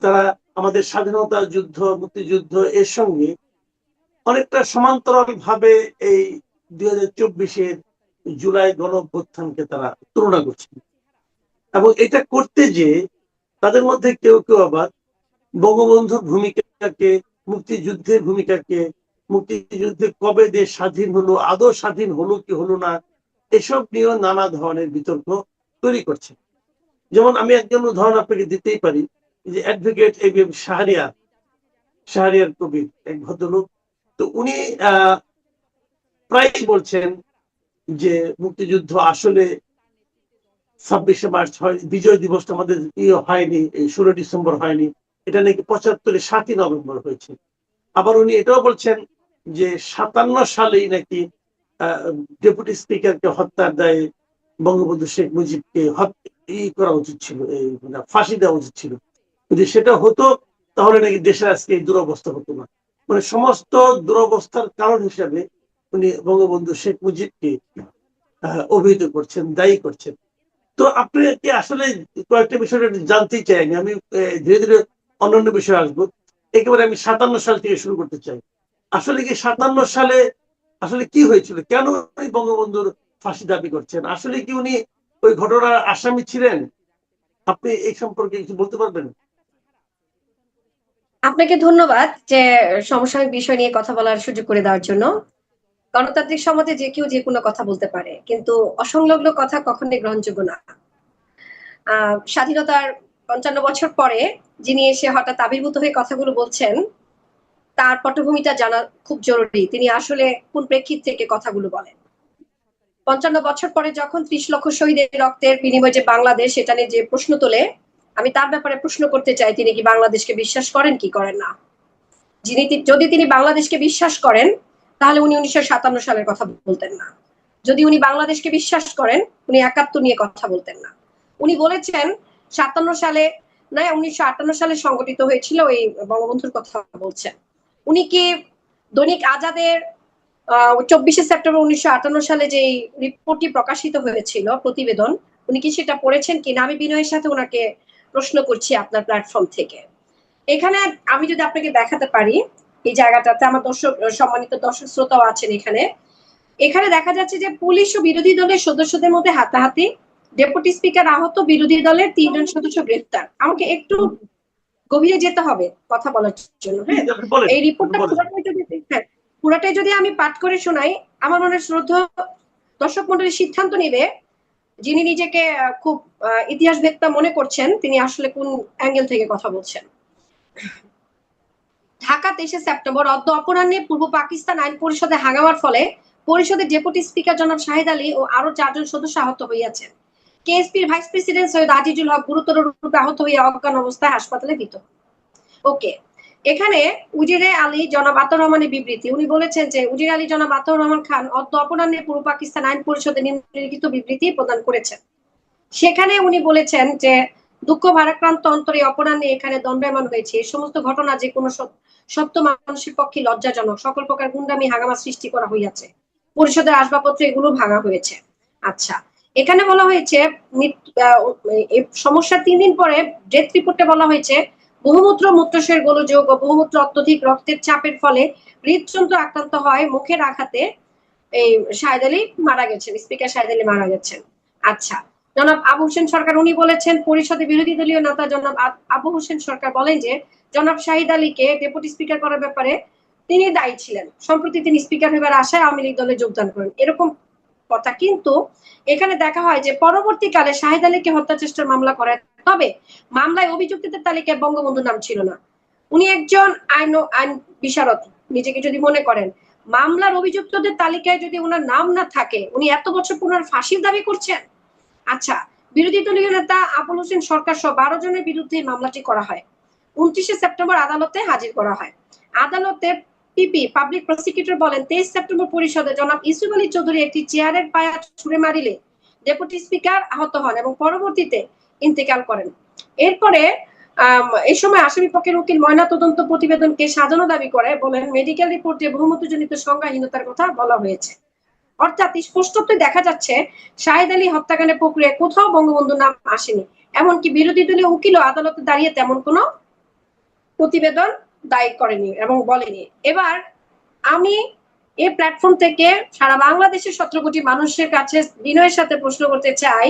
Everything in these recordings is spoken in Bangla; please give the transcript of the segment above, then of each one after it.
তারা আমাদের স্বাধীনতা যুদ্ধ, মুক্তিযুদ্ধ এর সঙ্গে অনেকটা সমান্তরাল ভাবে এই 2024-এর জুলাই গণঅভ্যুত্থানকে তারা তুলনা করছেন। এবং এটা করতে যে তাদের মধ্যে কেউ কেউ আবার বঙ্গবন্ধুর ভূমিকাকে, মুক্তিযুদ্ধের ভূমিকাকে, মুক্তিযুদ্ধে কবে দেশ স্বাধীন হলো, আদৌ স্বাধীন হলো কি হলো না, এসব নিয়েও নানা ধরনের বিতর্ক তৈরি করছে। যেমন আমি একজন উদাহরণ আপনাকে দিতেই পারি, যে অ্যাডভোকেট ABM শাহরিয়ার কবির, এক ভদ্রলোক। তো উনি প্রায় বলছেন যে মুক্তিযুদ্ধ আসলে 26শে মার্চ হয়, বিজয় দিবসটা আমাদের হয়নি, 16 ডিসেম্বর হয়নি, এটা নাকি 75-এ 7ই নভেম্বর হয়েছে। আবার উনি এটাও বলছেন যে 57 সালেই নাকি ডেপুটি স্পিকারকে হত্যার দায়ে বঙ্গবন্ধু শেখ মুজিবকে করা উচিত ছিল, ফাঁসি দেওয়া উচিত ছিল। যদি সেটা হতো তাহলে নাকি দেশের আজকে এই দুরবস্থা হতো না। মানে সমস্ত দুরবস্থার কারণ হিসাবে উনি বঙ্গবন্ধু শেখ মুজিবকে অভিহিত করছেন, দায়ী করছেন। তো আপনি কি আসলে কয়েকটা বিষয় জানতেই চাই, আমি ধীরে ধীরে অন্যান্য বিষয়ে আসবো। একেবারে আমি 57 সাল থেকে শুরু করতে চাই। আসলে কি 57 সালে আসলে কি হয়েছিল, কেন উনি বঙ্গবন্ধুর ফাঁসি দাবি করছেন? আসলে কি উনি ওই ঘটনার আসামি ছিলেন? আপনি এই সম্পর্কে কিছু বলতে পারবেন? আপনাকে ধন্যবাদ যে সমসাময়িক বিষয় নিয়ে কথা বলার সুযোগ করে দেওয়ার জন্য। গণতান্ত্রিক সমাজে যে কেউ যে কোনো কথা বলতে পারে, কিন্তু অসংলগ্ন কথা কখনোই গ্রহণযোগ্য না। স্বাধীনতার ৫৫ বছর পরে যিনি এসে হঠাৎ আবির্ভূত হয়ে কথাগুলো বলছেন, তার পটভূমিটা জানা খুব জরুরি। তিনি আসলে কোন প্রেক্ষিত থেকে কথাগুলো বলেন। ৫৫ বছর পরে যখন ৩০ লক্ষ শহীদের রক্তের বিনিময়ে যে বাংলাদেশ, সেটা নিয়ে যে প্রশ্ন তোলে, আমি তার ব্যাপারে প্রশ্ন করতে চাই, তিনি কি বাংলাদেশকে বিশ্বাস করেন কি করেন না? যদি তিনি বাংলাদেশকে বিশ্বাস করেন, তাহলে উনি ১৯৫৭ সালের কথা বলতেন না। যদি উনি বাংলাদেশকে বিশ্বাস করেন, উনি ৭১ নিয়ে কথা বলতেন না। উনি বলেছেন ৫৭ সালে নয়, ১৯৫৮ সালে সংগঠিত হয়েছিল, এই বঙ্গবন্ধুর কথা বলছেন। উনি কি দৈনিক আজাদের ২৪শে সেপ্টেম্বর ১৯৫৮ সালে যে রিপোর্টটি প্রকাশিত হয়েছিল, প্রতিবেদন, উনি কি সেটা পড়েছেন কিনা? আমি বিনয়ের সাথে ওনাকে প্রশ্ন করছি আপনার প্ল্যাটফর্ম থেকে। এখানে আমি যদি আপনাকে দেখাতে পারি, এই জায়গাটাতে আমার সম্মানিত দর্শক শ্রোতাও আছেন এখানে। এখানে দেখা যাচ্ছে যে পুলিশ ও বিরোধী দলের সদস্যদের মধ্যে হাতাহাতি, ডেপুটি স্পিকার আহত, বিরোধী দলের ৩ জন সদস্য গ্রেফতার। আমাকে একটু গভীরে যেতে হবে কথা বলার জন্য। হ্যাঁ, এই রিপোর্টটা পুরাটাই যদি আমি পাঠ করে শোনাই, আমার মনে হয় শ্রদ্ধেয় দর্শক মন্ডলী সিদ্ধান্ত নেবে যিনি নিজেকে খুব ইতিহাসবেত্তা মনে করছেন, তিনি আসলে কোন অ্যাঙ্গেল থেকে কথা বলছেন। ঢাকা ২৩শে সেপ্টেম্বর অপরাহ্নে পূর্ব পাকিস্তান আইন পরিষদে হাঙ্গামার ফলে পরিষদের ডেপুটি স্পিকার জনাব শাহিদ আলী ও আরো ৪ জন সদস্য আহত হইয়াছেন। কেএসপির ভাইস প্রেসিডেন্ট সৈয়দ আজিজুল হক গুরুতর রূপে আহত হইয়া অজ্ঞান অবস্থায় হাসপাতালে ভর্তি। ওকে, এখানে উজিরে আলী জনাব আতর রহমানের বিবৃতি। উনি বলেছেন যে উজির আলী জনাব আতর রহমান খান অপরাহ্নে পূর্ব পাকিস্তান আইন পরিষদে নিম্নলিখিত বিবৃতি প্রদান করেছেন। সেখানে উনি বলেছেন যে দুঃখ ভারাক্রান্ত অন্তরে অপরাহ্নে এখানে দণ্ডায়মান হয়েছে। এই সমস্ত ঘটনা যে কোনো সত্য মানুষের পক্ষে লজ্জাজনক। সকল প্রকার গুন্ডামি হাঙ্গামা সৃষ্টি করা হইয়াছে, পরিষদের আসবাবপত্র এগুলো ভাঙা হয়েছে। আচ্ছা, এখানে বলা হয়েছে সমস্যা ৩ দিন পরে ডেথ রিপোর্টে বলা হয়েছে বহুমূত্র, মূত্রাশয়ের গোলযোগ ও বহুমূত্র অত্যধিক রক্তের চাপের ফলে হৃদযন্ত্র আক্রান্ত হয়, মুখের আঘাতে এই শাহেদ আলী মারা গেছেন, স্পিকার শাহেদ আলী মারা গেছেন। আচ্ছা, জনাব আবু হোসেন সরকার উনি বলেছেন, পরিষদে বিরোধী দলীয় নেতা জনাব আবু হোসেন সরকার বলেন যে জনাব শাহিদ আলীকে ডেপুটি স্পিকার করার ব্যাপারে তিনি দায়ী ছিলেন। সম্প্রতি তিনি স্পিকার হইবার আশায় আওয়ামী লীগ দলে যোগদান করেন, এরকম কথা। কিন্তু এখানে দেখা হয় যে পরবর্তীকালে শাহিদ আলীকে হত্যা চেষ্টার মামলা করে, তবে মামলায় অভিযুক্তদের তালিকায় বঙ্গবন্ধুর নাম ছিল না। উনি একজন আইন বিশারদ নিজেকে যদি মনে করেন, মামলার অভিযুক্তদের তালিকায় যদি ওনার নাম না থাকে, উনি এত বছর পুনর ফাঁসির দাবি করছেন। আচ্ছা, বিরোধী দলীয় নেতা আবুল হোসেন সরকার সহ ১২ জনের বিরুদ্ধে মামলাটি করা হয়। ২৯শে সেপ্টেম্বর আদালতে হাজির করা হয়। আদালতে পাবলিক প্রসিকিউটর বলেন ২৩ সেপ্টেম্বর পরিষদে জনাব ইউসুফ আলী চৌধুরী একটি চেয়ারের পায়া ছুঁড়ে মারিলে ডেপুটি স্পিকার আহত হন এবং পরবর্তীতে ইন্তেকাল করেন। এরপরে এই সময় আসামি পক্ষের উকিল ময়নাতদন্ত প্রতিবেদনকে সাজানো দাবি করে, বলেন মেডিকেল রিপোর্টে বহুমতজনিত সংজ্ঞাহীনতার কথা বলা হয়েছে। অর্থাৎ স্পষ্টতই দেখা যাচ্ছে শাহেদ আলী হত্যাকাণ্ডের প্রক্রিয়ায় কোথাও বঙ্গবন্ধুর নাম আসেনি। এমনকি বিরোধী দলীয় উকিলও আদালতে দাঁড়িয়ে তেমন কোনো প্রতিবেদন দায়ের করেনি এবং বলেনি। এবার আমি এই প্ল্যাটফর্ম থেকে সারা বাংলাদেশের 17 কোটি মানুষের কাছে বিনয়ের সাথে প্রশ্ন করতে চাই,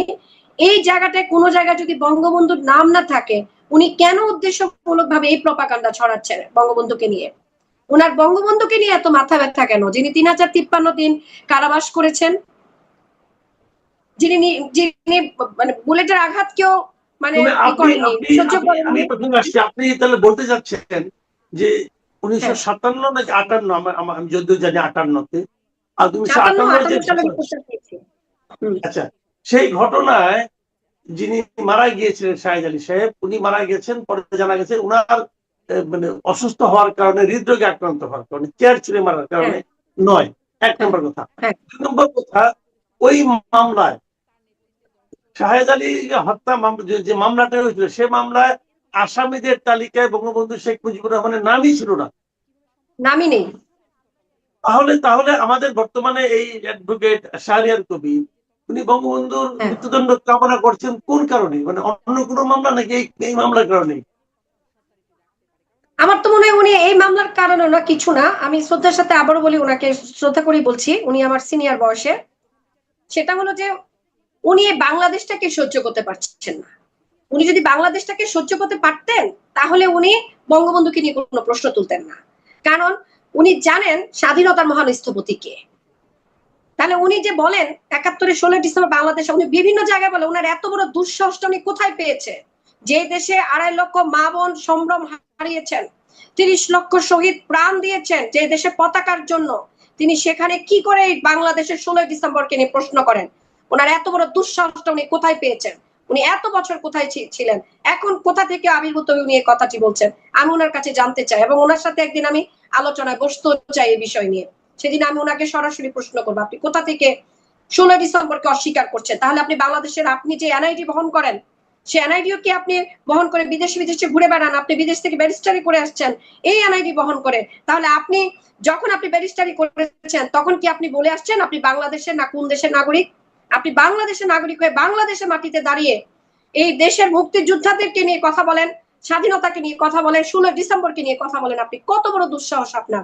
এই জায়গাটায় কোনো জায়গায় যদি বঙ্গবন্ধুর নাম না থাকে, উনি কেন উদ্দেশ্যমূলক ভাবে এই প্রপাগান্ডা ছড়াচ্ছেন বঙ্গবন্ধুকে নিয়ে? ওনার বঙ্গবন্ধুকে নিয়ে এত মাথা ব্যথা কেন? যিনি 3053 দিন কারাবাস করেছেন, যিনি যিনি মানে বুলেটের আঘাতকেও মানে সহ্য করেননি। আমি প্রথমে আসছি, আপনি তাহলে বলতে চাচ্ছেন যে 1957 নাকি 58, আমি যদিও জানি 58-তে, আর 1958 আচ্ছা, সেই ঘটনায় যিনি মারা গিয়েছিলেন শাহেদ আলী সাহেব, উনি মারা গেছেন, পরে জানা গেছে উনার মানে অসুস্থ হওয়ার কারণে, হৃদরোগে আক্রান্ত হওয়ার কারণে, চেয়ার ছুঁড়ে মারার কারণে নয়। 1 নম্বর কথা। 2 নম্বর কথা, ওই মামলায় শাহেদ আলী হত্যা যে মামলাটা হয়েছিল, সে মামলায় আসামিদের তালিকায় বঙ্গবন্ধু শেখ মুজিবুর রহমানের নামই ছিল না, নামই নেই। তাহলে আমাদের বর্তমানে এই অ্যাডভোকেট শাহরিয়ার কবির, উনি বঙ্গবন্ধুর মৃত্যুদণ্ড কামনা করছেন কোন কারণে? মানে অন্য কোনো মামলা নাকি এই মামলার কারণে? আমার তো মনে হয় উনি এই মামলার কারণে না, কিছু না। আমি শ্রদ্ধার সাথে আবারও বলি, ওনাকে শ্রদ্ধা করেই বলছি, উনি আমার সিনিয়র বয়সে। সেটা হলো যে উনি বাংলাদেশটাকে সহ্য করতে পারছেন না। উনি যদি বাংলাদেশটাকে সহ্য করতে পারতেন, তাহলে উনি বঙ্গবন্ধুকে নিয়ে কোনো প্রশ্ন তুলতেন না। কারণ উনি জানেন স্বাধীনতার মহান স্থপতি কে। তাহলে উনি যে বলেন 71-এর 16 ডিসেম্বর বাংলাদেশে, উনি বিভিন্ন জায়গায় বলে, ওনার এত বড় দুঃসাহসটা উনি কোথায় পেয়েছে? যে দেশে 2.5 লক্ষ মা বোন সম্ভ্রম হারিয়েছেন, 30 লক্ষ শহীদ প্রাণ দিয়েছেন যে দেশে পতাকার জন্য, তিনি সেখানে কি করে বাংলাদেশের 16 ডিসেম্বরকে নিয়ে প্রশ্ন করেন? ওনার এত বড় দুঃসাহসটা উনি কোথায় পেয়েছেন? উনি এত বছর কোথায় ছিলেন? এখন কোথা থেকে আবির্ভূত হয়ে উনি এই কথাটি বলছেন? আমি ওনার কাছে জানতে চাই, এবং ওনার সাথে একদিন আমি আলোচনায় বসতে চাই এই বিষয় নিয়ে। সেদিন আমি ওনাকে সরাসরি প্রশ্ন করবো, আপনি কোথা থেকে 16 ডিসেম্বরকে অস্বীকার করছেন? তাহলে আপনি বাংলাদেশের, আপনি যে এনআইডি বহন করেন, সে এনআইডিও কি আপনি বহন করে বিদেশে ঘুরে বেড়ান? আপনি বিদেশ থেকে ব্যারিস্টারি করে আসছেন এই এনআইডি বহন করে। তাহলে আপনি যখন আপনি ব্যারিস্টারি করেছেন, তখন কি আপনি বলে আসছেন আপনি বাংলাদেশের না কোন দেশের নাগরিক? আপনি বাংলাদেশের নাগরিক হয়ে বাংলাদেশের মাটিতে দাঁড়িয়ে এই দেশের মুক্তিযোদ্ধাদেরকে নিয়ে কথা বলেন, স্বাধীনতাকে নিয়ে কথা বলেন, 16 ডিসেম্বরকে নিয়ে কথা বলেন। আপনি কত বড় দুঃসাহস আপনার!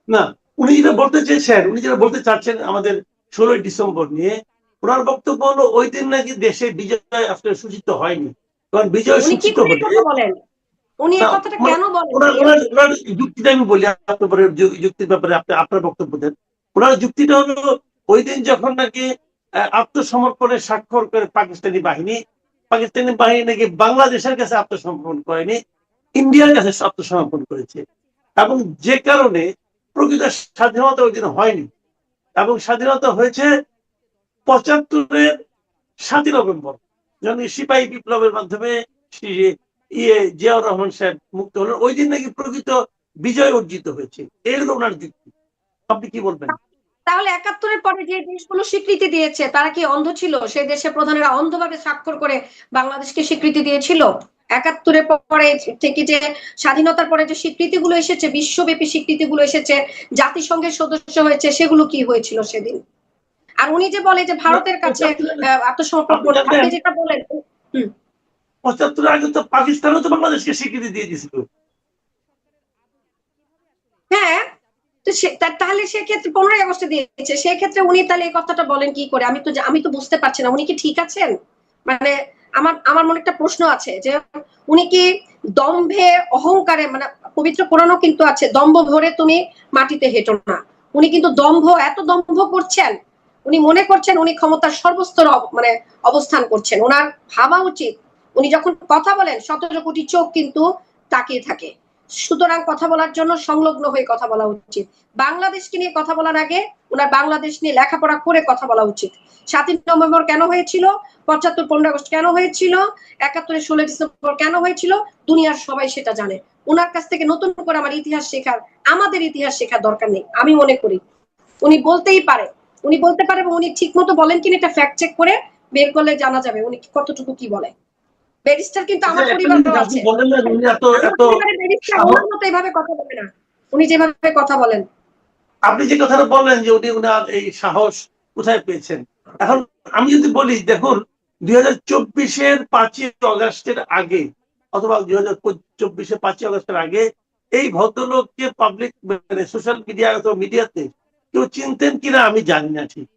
না, উনি যেটা বলতে চেয়েছেন, উনি যেটা বলতে চাচ্ছেন আমাদের 16 ডিসেম্বর নিয়ে, ওনার বক্তব্য হলো ওই দিন নাকি দেশে বিজয় আসলে সূচিত হয়নি। কারণ বিজয় সূচিত হলে উনি এই কথাটা কেন বলেন? ওনার যুক্তিটা আমি বলি, আপনার যুক্তির ব্যাপারে আপনার বক্তব্য দেন। ওনার যুক্তিটা হলো ওই দিন যখন নাকি আত্মসমর্পণের স্বাক্ষর করে পাকিস্তানি বাহিনী নাকি বাংলাদেশের কাছে আত্মসমর্পণ করেনি, ইন্ডিয়ার কাছে আত্মসমর্পণ করেছে, এবং যে কারণে প্রকৃত স্বাধীনতা ওই দিন হয়নি, এবং স্বাধীনতা হয়েছে 75-এর 7 নভেম্বর, যখন সিপাহী বিপ্লবের মাধ্যমে জিয়াউর রহমান সাহেব মুক্ত হলেন। ওই দিন নাকি প্রকৃত বিজয় অর্জিত হয়েছে। এর ওনার যুক্তি, আপনি কি বলবেন? তাহলে 71-এর পরে যে দেশগুলো স্বীকৃতি দিয়েছে, তারা কি অন্ধ ছিল? সেই দেশের প্রধানেরা অন্ধভাবে স্বাক্ষর করে বাংলাদেশকে স্বীকৃতি দিয়েছিল? 71-এর পরে থেকে যে স্বাধীনতার পরে যে স্বীকৃতিগুলো এসেছে, বিশ্বব্যাপী স্বীকৃতিগুলো এসেছে, জাতিসংঘের সদস্য হয়েছে, সেগুলো কি হয়েছিল সেদিন? আর উনি যে বলে যে ভারতের কাছে আত্মসমর্পণ করে, আপনি যেটা বলেন 75 আগে তো পাকিস্তানও তো বাংলাদেশকে স্বীকৃতি দিয়ে দিয়েছিল। হ্যাঁ, তো তাহলে সেক্ষেত্রে 15 আগস্টে দিয়েছে, সেক্ষেত্রে উনি তাহলে এই কথাটা বলেন কি করে? আমি তো বুঝতে পারছি না, উনি কি ঠিক আছেন? মানে আমার মনে একটা প্রশ্ন আছে যে উনি কি দম্ভে অহংকারে, মানে পবিত্র কোরআনও কিন্তু আছে, দম্ভ ভরে তুমি মাটিতে হেঁটো না। উনি কিন্তু এত দম্ভ করছেন, উনি মনে করছেন উনি ক্ষমতার সর্বস্তর মানে অবস্থান করছেন। ওনার ভাবা উচিত, উনি যখন কথা বলেন 17 কোটি চোখ কিন্তু তাকিয়ে থাকে। সুতরাং কথা বলার জন্য সংলগ্ন হয়ে কথা বলা উচিত। বাংলাদেশকে নিয়ে কথা বলার আগে ওনার বাংলাদেশ নিয়ে লেখাপড়া করে কথা বলা উচিত। 7 নভেম্বর কেন হয়েছিল, 75 15 আগস্ট কেন হয়েছিল, 71-এর 16 ডিসেম্বর কেন হয়েছিল, দুনিয়ার সবাই সেটা জানে। ওনার কাছ থেকে নতুন করে আমাদের ইতিহাস শেখার দরকার নেই আমি মনে করি। উনি বলতেই পারে, উনি বলতে পারে, এবং উনি ঠিক মতো বলেন কিনা এটা ফ্যাক্ট চেক করে বের করলে জানা যাবে উনি কতটুকু কি বলে। ব্যারিস্টার কিন্তু আমার পরিবারও আছে, এভাবে কথা বলে না উনি যেভাবে কথা বলেন। আপনি যে কথাটা বললেন যে উনি উনার এই সাহস কোথায় পেয়েছেন, এখন আমি যদি বলি, দেখুন 2024-এর 5 আগস্টের আগে অথবা 2024 5ই আগস্টের আগে এই ভদ্রলোককে পাবলিক মানে সোশ্যাল মিডিয়া অথবা মিডিয়াতে কেউ চিনতেন কিনা আমি জানি না ঠিক।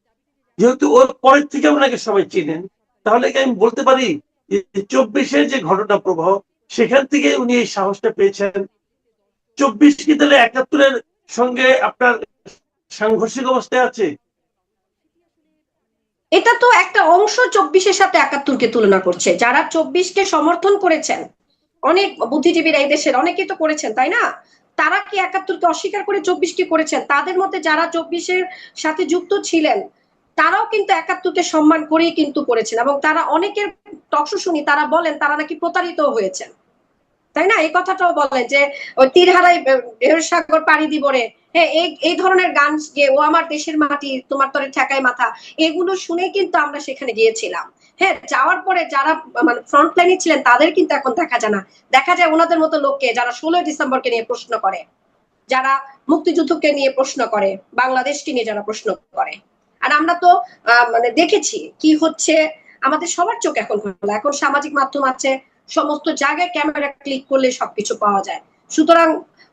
যেহেতু ওর পরের থেকে ওনাকে সবাই চিনেন, তাহলে কি আমি বলতে পারি যে 24-এর যে ঘটনা প্রবাহ সেখান থেকে উনি এই সাহসটা পেয়েছেন? 24 কি তাহলে 71-এর সঙ্গে আপনার সাংঘর্ষিক অবস্থায় আছে? এটা তো একটা অংশ 24-এর সাথে 71-কে তুলনা করছে। যারা 24-কে সমর্থন করেছেন, অনেক বুদ্ধিজীবীরা এই দেশের অনেকেই তো করেছেন, তাই না? তারা কি 71-কে অস্বীকার করে 24-কে করেছেন? তাদের মধ্যে যারা 24-এর সাথে যুক্ত ছিলেন তারাও কিন্তু 71-কে সম্মান করেই কিন্তু করেছেন, এবং তারা অনেকের টকশো শুনি তারা বলেন তারা নাকি প্রতারিত হয়েছেন, তাই না? এই কথাটাও বলে যে ওই তীর হারাই ঢেউ সাগর পাড়ি দিব রে, হ্যাঁ, এই ধরনের গান, যে ও আমার দেশের মাটি তোমার তরে ঠেকায় মাথা, এগুলো শুনে কিন্তু আমরা সেখানে গিয়েছিলাম। হ্যাঁ, যাওয়ার পরে যারা মানে ফ্রন্ট লাইনে ছিলেন তাদের কিন্তু এখন দেখা যায় না। দেখা যায় ওনাদের মতো লোককে যারা 16 ডিসেম্বরকে নিয়ে প্রশ্ন করে, যারা মুক্তিযুদ্ধকে নিয়ে প্রশ্ন করে, বাংলাদেশকে নিয়ে যারা প্রশ্ন করে। আর আমরা তো মানে দেখেছি কি হচ্ছে, আমাদের সবার চোখ এখন হলো, এখন সামাজিক মাধ্যম আছে, সমস্ত জায়গায় ক্যামেরা ক্লিক করলে সবকিছু পাওয়া যায়। সুতরাং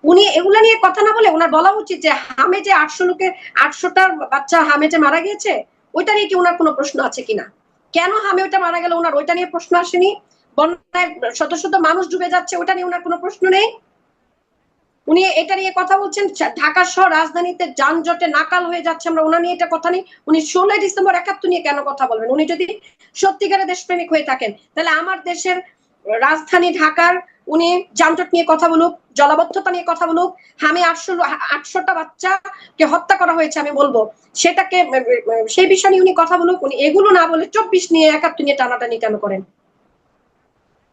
উনি এগুলা নিয়ে কথা না বলে ওনার বলা উচিত যে হামে যে 800টার বাচ্চা হামে যে মারা গিয়েছে ওইটা নিয়ে কি ওনার কোনো প্রশ্ন আছে কিনা? কেন হামে ওইটা মারা গেল ওনার ওইটা নিয়ে প্রশ্ন আসেনি? বন্যায় শত শত মানুষ ডুবে যাচ্ছে ওইটা নিয়ে ওনার কোনো প্রশ্ন নেই? উনি এটা নিয়ে কথা বলছেন ঢাকা শহর রাজধানীতে যানজটে নাকাল হয়ে যাচ্ছে, আমরা ওনা নিয়ে এটা কথা নেই। উনি 16 ডিসেম্বর 71 নিয়ে কেন কথা বলবেন? উনি যদি সত্যিকারের দেশপ্রেমিক হয়ে থাকেন তাহলে আমার দেশের রাজধানী ঢাকার উনি যানজট নিয়ে কথা বলুক, জলাবদ্ধতা নিয়ে কথা বলুক, হামে 800টা বাচ্চাকে হত্যা করা হয়েছে আমি বলবো সেটাকে, সেই বিষয় নিয়ে উনি কথা বলুক। উনি এগুলো না বলে 24 নিয়ে 71 নিয়ে টানাটানি কেন করেন?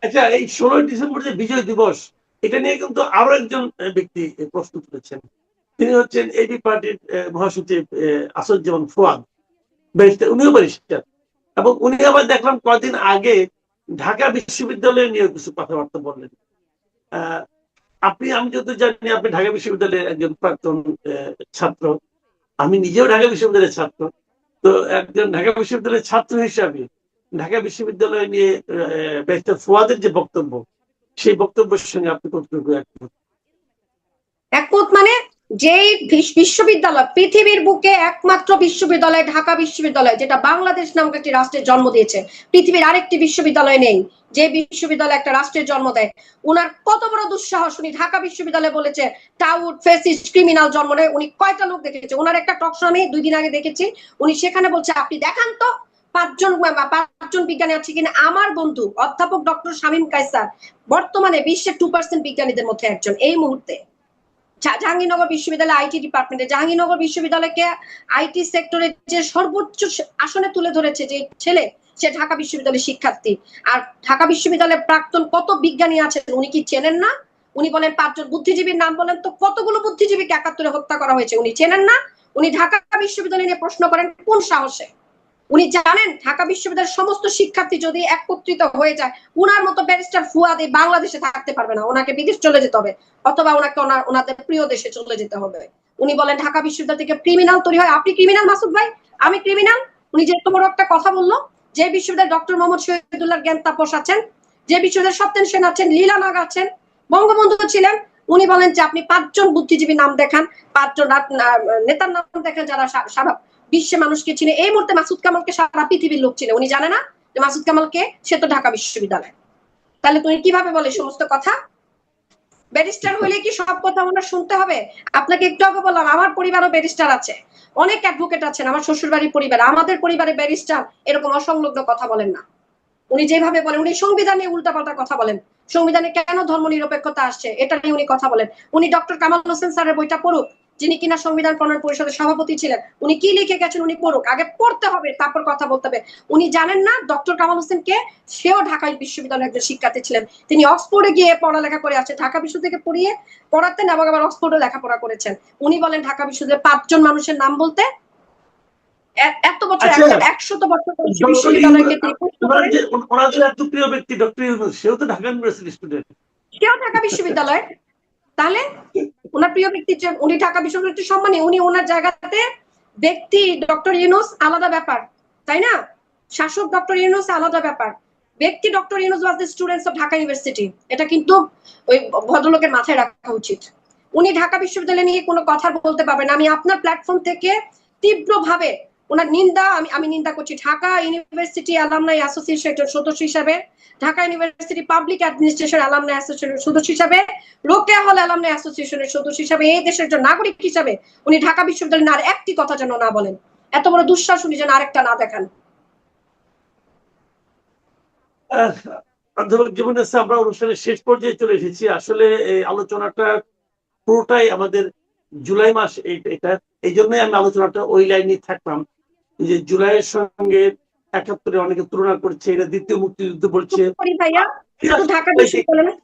আচ্ছা, এই 16 ডিসেম্বর যে বিজয় দিবস, এটা নিয়ে কিন্তু আরো একজন ব্যক্তি প্রশ্ন তুলেছেন। তিনি হচ্ছেন এবি পার্টির মহাসচিব আসাদুজ্জামান ফুয়াদ, ব্যারিস্টার, উনিও ব্যারিস্টার। এবং উনি আবার দেখলাম কয়েকদিন আগে ঢাকা বিশ্ববিদ্যালয় নিয়ে কিছু কথাবার্তা বললেন। আমি যত জানি আপনি ঢাকা বিশ্ববিদ্যালয়ের একজন প্রাক্তন ছাত্র, আমি নিজেও ঢাকা বিশ্ববিদ্যালয়ের ছাত্র। তো একজন ঢাকা বিশ্ববিদ্যালয়ের ছাত্র হিসাবে ঢাকা বিশ্ববিদ্যালয় নিয়ে ব্যারিস্টার ফুয়াদের যে বক্তব্য, সেই বক্তব্যের সঙ্গে আপনি কতটুকু একমত? একমত মানে, যেই বিশ্ববিদ্যালয় পৃথিবীর বুকে একমাত্র বিশ্ববিদ্যালয় ঢাকা বিশ্ববিদ্যালয়, যেটা বাংলাদেশ নামক একটি রাষ্ট্রের জন্ম দিয়েছে, পৃথিবীর আরেকটি বিশ্ববিদ্যালয় নেই যে বিশ্ববিদ্যালয় একটা রাষ্ট্রের জন্ম দেয়। উনার কত বড় দুঃসাহস, উনি ঢাকা বিশ্ববিদ্যালয়ে বলেছে টাউট ফেসিস্ট ক্রিমিনাল জন্ম নেয়। উনি কয়টা লোক দেখেছে? ওনার একটা টক শো আমি 2 দিন আগে দেখেছি, উনি সেখানে বলছে আপনি দেখান তো পাঁচজন বিজ্ঞানী আছে কিনা। আমার বন্ধু অধ্যাপক ডক্টর শামীম কায়সার বর্তমানে বিশ্বের 2% বিজ্ঞানীদের মধ্যে একজন এই মুহূর্তে। জাহাঙ্গীরনগর বিশ্ববিদ্যালয় আইটি ডিপার্টমেন্টে, জাহাঙ্গীরনগর বিশ্ববিদ্যালয়কে আইটি সেক্টরে যে সর্বোচ্চ আসনে তুলে ধরেছে যে ছেলে, সে ঢাকা বিশ্ববিদ্যালয়ের শিক্ষার্থী। আর ঢাকা বিশ্ববিদ্যালয়ের প্রাক্তন কত বিজ্ঞানী আছেন উনি কি চেনেন না? উনি বলেন 5 জন বুদ্ধিজীবীর নাম বলেন তো, কতগুলো বুদ্ধিজীবীকে 71-এ হত্যা করা হয়েছে উনি চেনেন না? উনি ঢাকা বিশ্ববিদ্যালয় নিয়ে প্রশ্ন করেন কোন সাহসে? উনি জানেন ঢাকা বিশ্ববিদ্যালয়ের সমস্ত শিক্ষার্থী যদি একত্রিত হয়ে যায় উনার মতো ব্যারিস্টার ফুয়াদ এই বাংলাদেশে থাকতে পারবে না, ওনাকে বিদেশ চলে যেতে হবে, অথবা ওনাকে ওনাদের প্রিয় দেশে চলে যেতে হবে। উনি বলেন ঢাকা বিশ্ববিদ্যালয় থেকে ক্রিমিনাল তৈরি হয়। আপনি ক্রিমিনাল মাসুদ ভাই? আমি ক্রিমিনাল? উনি যে এত বড় একটা কথা বললো, যে বিশ্ববিদ্যালয় ডক্টর মোহাম্মদ শহীদুল্লাহ জ্ঞান তাপস আছেন, যে বিশ্ববিদ্যালয় সত্যেন সেন আছেন, লীলা নাগ আছেন, বঙ্গবন্ধু ছিলেন, উনি বলেন যে আপনি 5 জন বুদ্ধিজীবী নাম দেখান, 5 জন নেতার নাম দেখেন যারা সারা বিশ্বে মানুষকে চিনে। এই মুহূর্তে মাসুদ কামালকে সারা পৃথিবীর লোক চিনে, উনি জানে না যে মাসুদ কামালকে? সে তো ঢাকা বিশ্ববিদ্যালয়। তাহলে তুমি কিভাবে বলে সমস্ত কথা? ব্যারিস্টার হইলে কি সব কথা ওনার শুনতে হবে? আপনাকে একটু আগে বললাম আমার পরিবারও ব্যারিস্টার আছে, অনেক অ্যাডভোকেট আছেন আমার শ্বশুর বাড়ির পরিবার, আমাদের পরিবারে ব্যারিস্টার এরকম অসংলগ্ন কথা বলেন না। উনি যেভাবে বলেন, উনি সংবিধানে উল্টাপাল্টা কথা বলেন, সংবিধানে কেন ধর্ম নিরপেক্ষতা আসছে এটা নিয়ে উনি কথা বলেন। উনি ডক্টর কামাল হোসেন স্যারের বইটা পড়ুক, যিনি কিনা সংবিধান প্রণয়ন পরিষদের সভাপতি ছিলেন, উনি কি লিখে গেছেন উনি পড়ুক, আগে পড়তে হবে তারপর কথা বলতে হবে। উনি জানেন না ডক্টর কামাল হোসেন কে? সেও ঢাকা বিশ্ববিদ্যালয়ের একজন শিক্ষার্থী ছিলেন, তিনি অক্সফোর্ডে গিয়ে পড়ালেখা করে আসছে, ঢাকা বিশ্ব থেকে পড়াতেন এবং আবার অক্সফোর্ডে লেখাপড়া করেছেন। উনি বলেন ঢাকা বিশ্ববিদ্যালয়ে 5 জন মানুষের নাম বলতে। এত বছর, 100 বছর বিশ্ববিদ্যালয়কে ওনাদের এত প্রিয় ব্যক্তি ডক্টর ইউনূস, সেও তো ঢাকা ইউনিভার্সিটি স্টুডেন্ট, সেও ঢাকা বিশ্ববিদ্যালয়। তাহলে ওনার প্রিয় ব্যক্তি, উনি ঢাকা বিশ্ববিদ্যালয়ের সম্মানী, উনি ওনার জায়গাতে ব্যক্তি ডক্টর ইউনূস আলাদা ব্যাপার, তাই না? শাসক ডক্টর ইউনূস আলাদা ব্যাপার, ব্যক্তি doctor Yunus was the students of Dhaka university, এটা কিন্তু ওই ভদ্রলোকের মাথায় রাখা উচিত। উনি ঢাকা বিশ্ববিদ্যালয় নিয়ে কোনো কথা বলতে পারবেন না। আমি আপনার প্ল্যাটফর্ম থেকে তীব্রভাবে ওনার নিন্দা আমি নিন্দা করছি। ঢাকা ইউনিভার্সিটি অ্যালামনাই অ্যাসোসিয়েশনের সদস্য হিসাবে, Dhaka university public administration alumni অ্যাসোসিয়েশনের সদস্য হিসাবে, রোকেয়া হল অ্যালামনাই অ্যাসোসিয়েশনের সদস্য হিসাবে, এই দেশের একজন নাগরিক হিসাবে উনি ঢাকা বিশ্ববিদ্যালয়ের আর একটি কথা যেন না বলেন। এত বড় দুঃসাহস উনি যেন আরেকটা না দেখান। অধ্যাপক জীবনানন্দ, আমরা অনুষ্ঠানের শেষ পর্যায়ে চলে এসেছি। আসলে এই আলোচনাটা পুরোটাই আমাদের জুলাই মাস, এটা এই জন্যই আমি আলোচনাটা ওই লাইনে থাকলাম যে জুলাইয়ের সঙ্গে ৭১ অনেকে তুলনা করছে, এটা দ্বিতীয় মুক্তিযুদ্ধ বলছে। ভাইয়া ঢাকা বিশ্ববিদ্যালয়,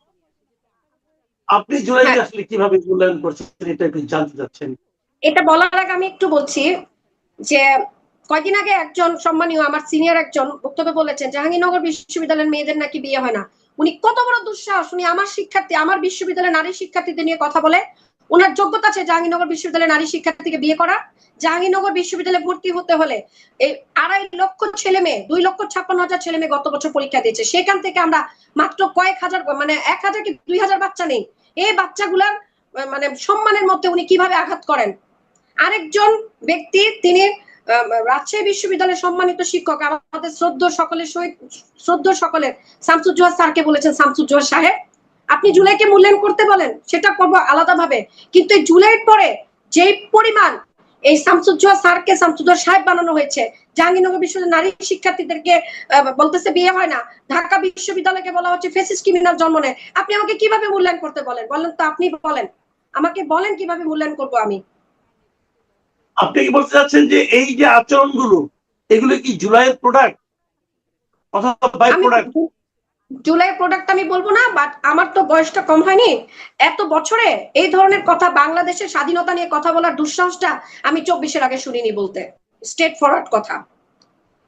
আপনি জুলাইকে আসলে কিভাবে মূল্যায়ন করছেন এটা একটু জানতে চাচ্ছেন? এটা বলার আগে আমি একটু বলছি যে কয়েকদিন আগে একজন সম্মানীয় আমার সিনিয়র একজন বক্তব্যে বলেছেন জাহাঙ্গীরনগর বিশ্ববিদ্যালয়ের মেয়েদের নাকি বিয়ে হয় না। উনি কত বড় দুঃসাহস! উনি আমার শিক্ষার্থী, আমার বিশ্ববিদ্যালয়ের নারী শিক্ষার্থীদের নিয়ে কথা বলে। ওনার যোগ্যতা আছে জাহাঙ্গীরনগর বিশ্ববিদ্যালয়ের নারী শিক্ষার্থীকে বিয়ে করা? জাহাঙ্গীরনগর বিশ্ববিদ্যালয়ে ভর্তি হতে হলে এই ২.৫ লক্ষ ছেলে মেয়ে, ২,৫৬,০০০ ছেলে মেয়ে গত বছর পরীক্ষা দিয়েছে। সেখান থেকে আমরা মাত্র কয়েক হাজার, মানে ১,০০০ কি ২,০০০ বাচ্চা নেই। এই বাচ্চাগুলার মানে সম্মানের মধ্যে উনি কিভাবে আঘাত করেন? আরেকজন ব্যক্তি, তিনি রাজশাহী বিশ্ববিদ্যালয়ের সম্মানিত শিক্ষক, আমাদের শ্রদ্ধেয় সকলের শামসুজ্জোহা স্যারকে বলেছেন শামসুজ্জোহা সাহেব আপনি জুলাইকে মূল্যায়ন করতে বলেন, সেটা করবো আলাদাভাবে, কিন্তু এই জুলাইয়ের পরে যে পরিমাণ এই শামসুজ্জোহা স্যারকে শামসুজ্জোহা সাহেব বানানো হয়েছে, জাহাঙ্গীরনগর বিশ্ববিদ্যালয়ের নারী শিক্ষার্থীদেরকে বলতেছে বিয়ে হয় না, ঢাকা বিশ্ববিদ্যালয়কে বলা হচ্ছে ফেসিস্ট ক্রিমিনাল জন্ম নেয়, আপনি আমাকে কিভাবে মূল্যায়ন করতে বলেন? বলেন তো, আপনি বলেন, আমাকে বলেন কিভাবে মূল্যায়ন করবো আমি? আপনি কি বলতে চাচ্ছেন যে এই যে আচরণগুলো, এগুলো কি জুলাইয়ের প্রোডাক্ট অথবা বাই প্রোডাক্ট? জুলাইয়ের প্রোডাক্ট আমি বলবো না, বাট আমার তো বয়সটা কম হয়নি। এত বছরে এই ধরনের কথা, বাংলাদেশের স্বাধীনতা নিয়ে কথা বলার দুঃসাহসটা আমি ২৪-এর আগে শুনিনি বলতে, স্ট্রেট ফরওয়ার্ড কথা,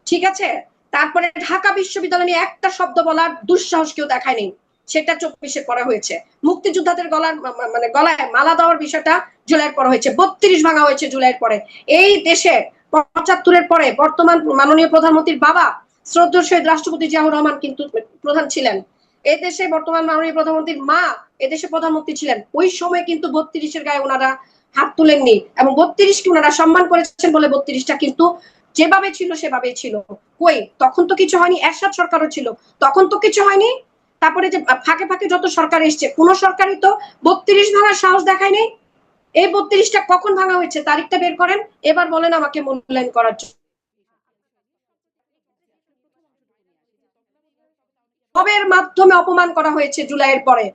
ঠিক আছে? তারপরে ঢাকা বিশ্ববিদ্যালয় নিয়ে একটা শব্দ বলার দুঃসাহস কেউ দেখায়নি, সেটা ২৪-এ করা হয়েছে। মুক্তিযোদ্ধাদের গলায় মালা দেওয়ার বিষয়টা জুলাইয়ের পরে হয়েছে, ৩২ ভাঙা হয়েছে জুলাইয়ের পরে। এই দেশে ৭৫-এর পরে বর্তমান মাননীয় প্রধানমন্ত্রীর বাবা শ্রদ্ধেয় শহীদ রাষ্ট্রপতি জিয়াউর রহমান কিন্তু প্রধান ছিলেন। এই দেশে বর্তমান মাননীয় প্রধানমন্ত্রীর মা এদেশে প্রধানমন্ত্রী ছিলেন। ওই সময় কিন্তু ৩২-এর গায়ে ওনারা হাত তুলেননি, এবং ৩২কে ওনারা সম্মান করেছেন বলে ৩২টা কিন্তু যেভাবে ছিল সেভাবেই ছিল। কই, তখন তো কিছু হয়নি। এরশাদ সরকারও ছিল, তখন তো কিছু হয়নি। তারপরে যে ফাঁকে ফাঁকে যত সরকার এসছে, কোন সরকারই তো ৩২ ভাঙার সাহস দেখায় নেই। এই ৩২টা কখন ভাঙা হয়েছে তারিখটা বের করেন, এবার বলেন আমাকে মূল্যায়ন করার জন্য। সবের মাধ্যমে অপমান করা হয়েছে জুলাইয়ের পরে।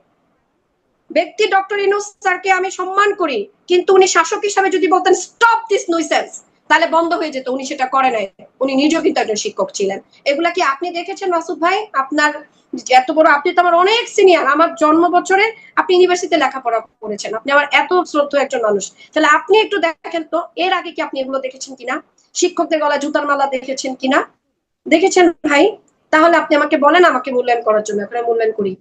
ব্যক্তি ডক্টর ইউনূস স্যারকে আমি সম্মান করি, কিন্তু উনি শাসক হিসাবে যদি বলতেন স্টপ দিস নয়সেন্স, তাহলে বন্ধ হয়ে যেত। উনি সেটা করে নাই। উনি নিজেও কিন্তু একজন শিক্ষক ছিলেন। এগুলা কি আপনি দেখেছেন মাসুদ ভাই? আপনার এত বড়, আপনি তো আমার অনেক সিনিয়র, আমার জন্ম বছরে আপনি ইউনিভার্সিটিতে লেখাপড়া করেছেন, আপনি আমার এত শ্রদ্ধেয় একজন মানুষ, তাহলে আপনি একটু দেখেন তো এর আগে কি আপনি এগুলো দেখেছেন কিনা? শিক্ষকদের গলায় জুতার মালা দেখেছেন কিনা? দেখেছেন ভাই? তাহলে আপনি আমাকে বলেন, আমাকে মূল্যায়ন করার জন্য, এখন মূল্যায়ন করি।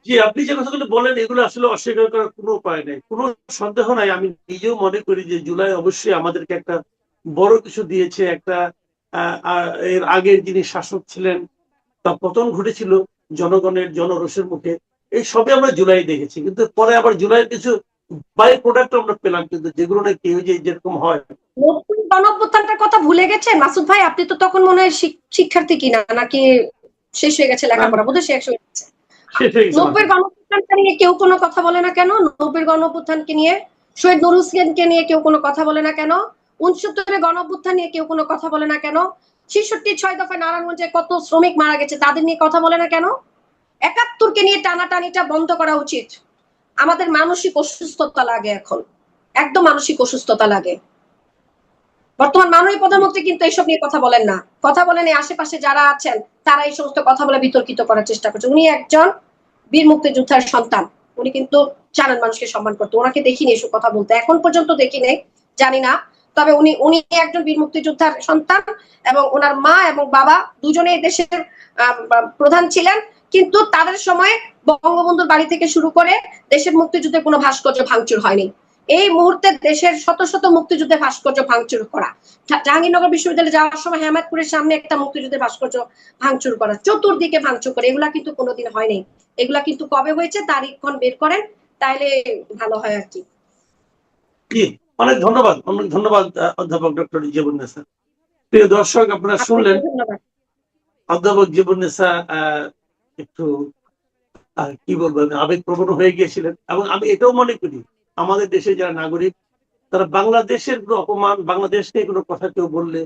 জি, আপনি যে কথাগুলো বলেন এগুলো আসলে অস্বীকার করার কোনো উপায় নেই, কোনো সন্দেহ নাই। আমি নিজেও মনে করি যে জুলাই অবশ্যই আমাদেরকে একটা বড় কিছু দিয়েছে। একটা এর আগের যিনি শাসক ছিলেন তার পতন ঘটেছিল জনগণের জনরোষের মুখে, এই সবই আমরা জুলাই দেখেছি। কিন্তু পরে আবার জুলাইয়ের কিছু বাই প্রোডাক্ট আমরা পেলাম, কিন্তু যেগুলো নাকি যেরকম হয়। গণঅভ্যুত্থানটার কথা ভুলে গেছেন মাসুদ ভাই? আপনি তো তখন মনে হয় শিক্ষার্থী কিনা, নাকি শেষ হয়ে গেছে লেখাপড়া? বোধহয় শেষ হয়ে গেছে। ৯০-এর গণঅভ্যুত্থানকে নিয়ে কেউ কোনো কথা বলে না কেন? ৯০-এর গণঅভ্যুত্থানকে নিয়ে, শহীদ নুরুল হোসেনকে নিয়ে কেউ কোনো কথা বলে না কেন? ৬৯-এর গণঅভ্যুত্থান নিয়ে কেউ কোনো কথা বলে না কেন? ৬৬ ৬ দফায় নারায়ণগঞ্জে কত শ্রমিক মারা গেছে, তাদের নিয়ে কথা বলে না কেন? ৭১-কে নিয়ে টানাটানিটা বন্ধ করা উচিত। আমাদের মানসিক অসুস্থতা লাগে এখন, একদম মানসিক অসুস্থতা লাগে। বর্তমান মাননীয় প্রধানমন্ত্রী কিন্তু এইসব নিয়ে কথা বলেন না, কথা বলেন এই আশেপাশে যারা আছেন তারা এই সমস্ত কথা বলে বিতর্কিত করার চেষ্টা করছে। উনি একজন বীর মুক্তিযোদ্ধার সন্তান, উনি কিন্তু জানেন মানুষকে সম্মান করতে। ওনাকে দেখিনি এসব কথা বলতে, এখন পর্যন্ত দেখি নেই, জানি না। তবে উনি একজন বীর মুক্তিযোদ্ধার সন্তান, এবং ওনার মা এবং বাবা দুজনেই দেশের প্রধান ছিলেন। কিন্তু তাদের সময় বঙ্গবন্ধুর বাড়ি থেকে শুরু করে দেশের মুক্তিযুদ্ধের কোনো ভাস্কর্য ভাঙচুর হয়নি। এই মুহূর্তে দেশের শত শত মুক্তিযুদ্ধের ভাস্কর্য ভাঙচুর করা, জাহাঙ্গীরনগর বিশ্ববিদ্যালয়ে যাওয়ার সময় হেমায়তপুরের সামনে একটা মুক্তিযুদ্ধের ভাস্কর্য ভাঙচুর করা, চতুর্দিকে ভাঙচুর করে, এগুলা কিন্তু কোনোদিন হয়নি। এগুলা কিন্তু কবে হয়েছে তারিখক্ষণ বের করেন, তাইলে ভালো হয় আর কি। অনেক ধন্যবাদ, অনেক ধন্যবাদ অধ্যাপক ডক্টর জীবন্নেসা। প্রিয় দর্শক, আপনারা শুনলেন অধ্যাপক জীবন্নেসা একটু কি বলবো, আবেগপ্রবণ হয়ে গিয়েছিলেন। এবং আমি এটাও মনে করি আমাদের দেশে যারা নাগরিক, তারা বাংলাদেশের কোনো অপমান, বাংলাদেশকে কোনো কথা কেউ বললে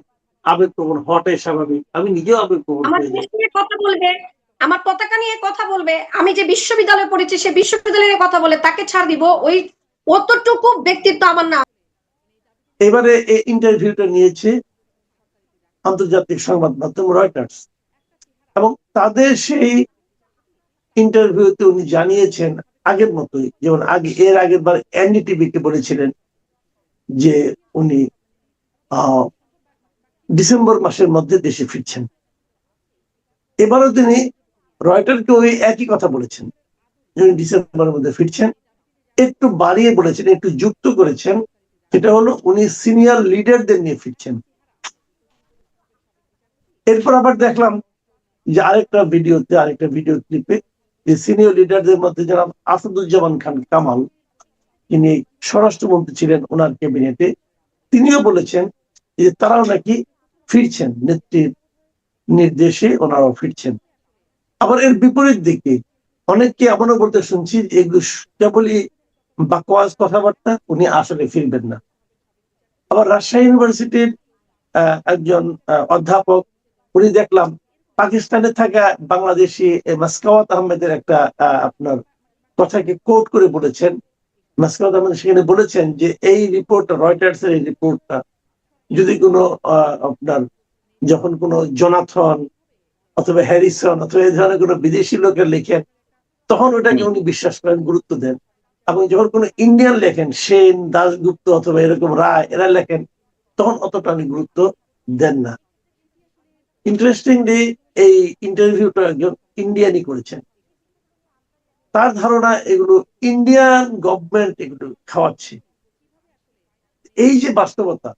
আবেগপ্রবণ হওয়াটাই স্বাভাবিক। আমি নিজেও আবেগপ্রবণ হয়ে যাই। কথা বলবে, আমার পতাকা নিয়ে কথা বলবে, আমি যে বিশ্ববিদ্যালয়ে পড়েছি সে বিশ্ববিদ্যালয়ের কথা বলে তাকে ছাড় দিব, ওই অতটুকু ব্যক্তিত্ব আমার না। এবারে এই ইন্টারভিউটা নিয়েছে আন্তর্জাতিক সংবাদ মাধ্যম রয়টার্স, এবং তাদের সেই ইন্টারভিউতে উনি জানিয়েছেন আগের মতোই, যেমন এর আগের বার এনডিটিভিকে বলেছিলেন যে উনি ডিসেম্বর মাসের মধ্যে দেশে ফিরছেন। এবারও তিনি রয়টারকে ওই একই কথা বলেছেন যে উনি ডিসেম্বরের মধ্যে ফিরছেন। একটু বাড়িয়ে বলেছেন, একটু যুক্ত করেছেন, সেটা হলো উনি সিনিয়র লিডারদের নিয়ে ফিরছেন। এরপর আবার দেখলাম যে আরেকটা ভিডিও ক্লিপে যে সিনিয়র লিডারদের মধ্যে যারা আসাদুজ্জামান খান কামাল, তিনি স্বরাষ্ট্রমন্ত্রী ছিলেন ওনার ক্যাবিনেটে, তিনিও বলেছেন যে তারাও নাকি ফিরছেন, নেত্রীর নির্দেশে ওনারাও ফিরছেন। আবার এর বিপরীত দিকে অনেককে এমনও বলতে শুনছি এগুলো কেবলই বাকওয়াজ কথাবার্তা, উনি আসলে ফিরবেন না। আবার রাজশাহী ইউনিভার্সিটির একজন অধ্যাপক, উনি দেখলাম পাকিস্তানে থাকা বাংলাদেশি মাসকাওয়াত আহমেদের একটা আপনার কথাকে কোট করে বলেছেন। মাসকাওয়াত আহমেদ সেখানে বলেছেন যে এই রিপোর্টটা, রয়টার্স এর এই রিপোর্টটা যদি কোনো আপনার যখন কোনো জোনাথন অথবা হ্যারিসন অথবা এই ধরনের কোনো বিদেশি লোকের লেখেন, তখন ওটাকে উনি বিশ্বাস করেন, গুরুত্ব দেন। এবং যখন কোনো ইন্ডিয়ান লেখেন, সেন, দাশগুপ্ত অথবা এরকম রায়, এরা লেখেন, তখন অতটা উনি গুরুত্ব দেন না। ইন্টারেস্টিংলি এই ইন্টারভিউটা একজন ইন্ডিয়ানই করেছেন। তার ধারণা এগুলো ইন্ডিয়ান গভর্নমেন্ট এগুলো খাওয়াচ্ছে। এই যে বাস্তবতা,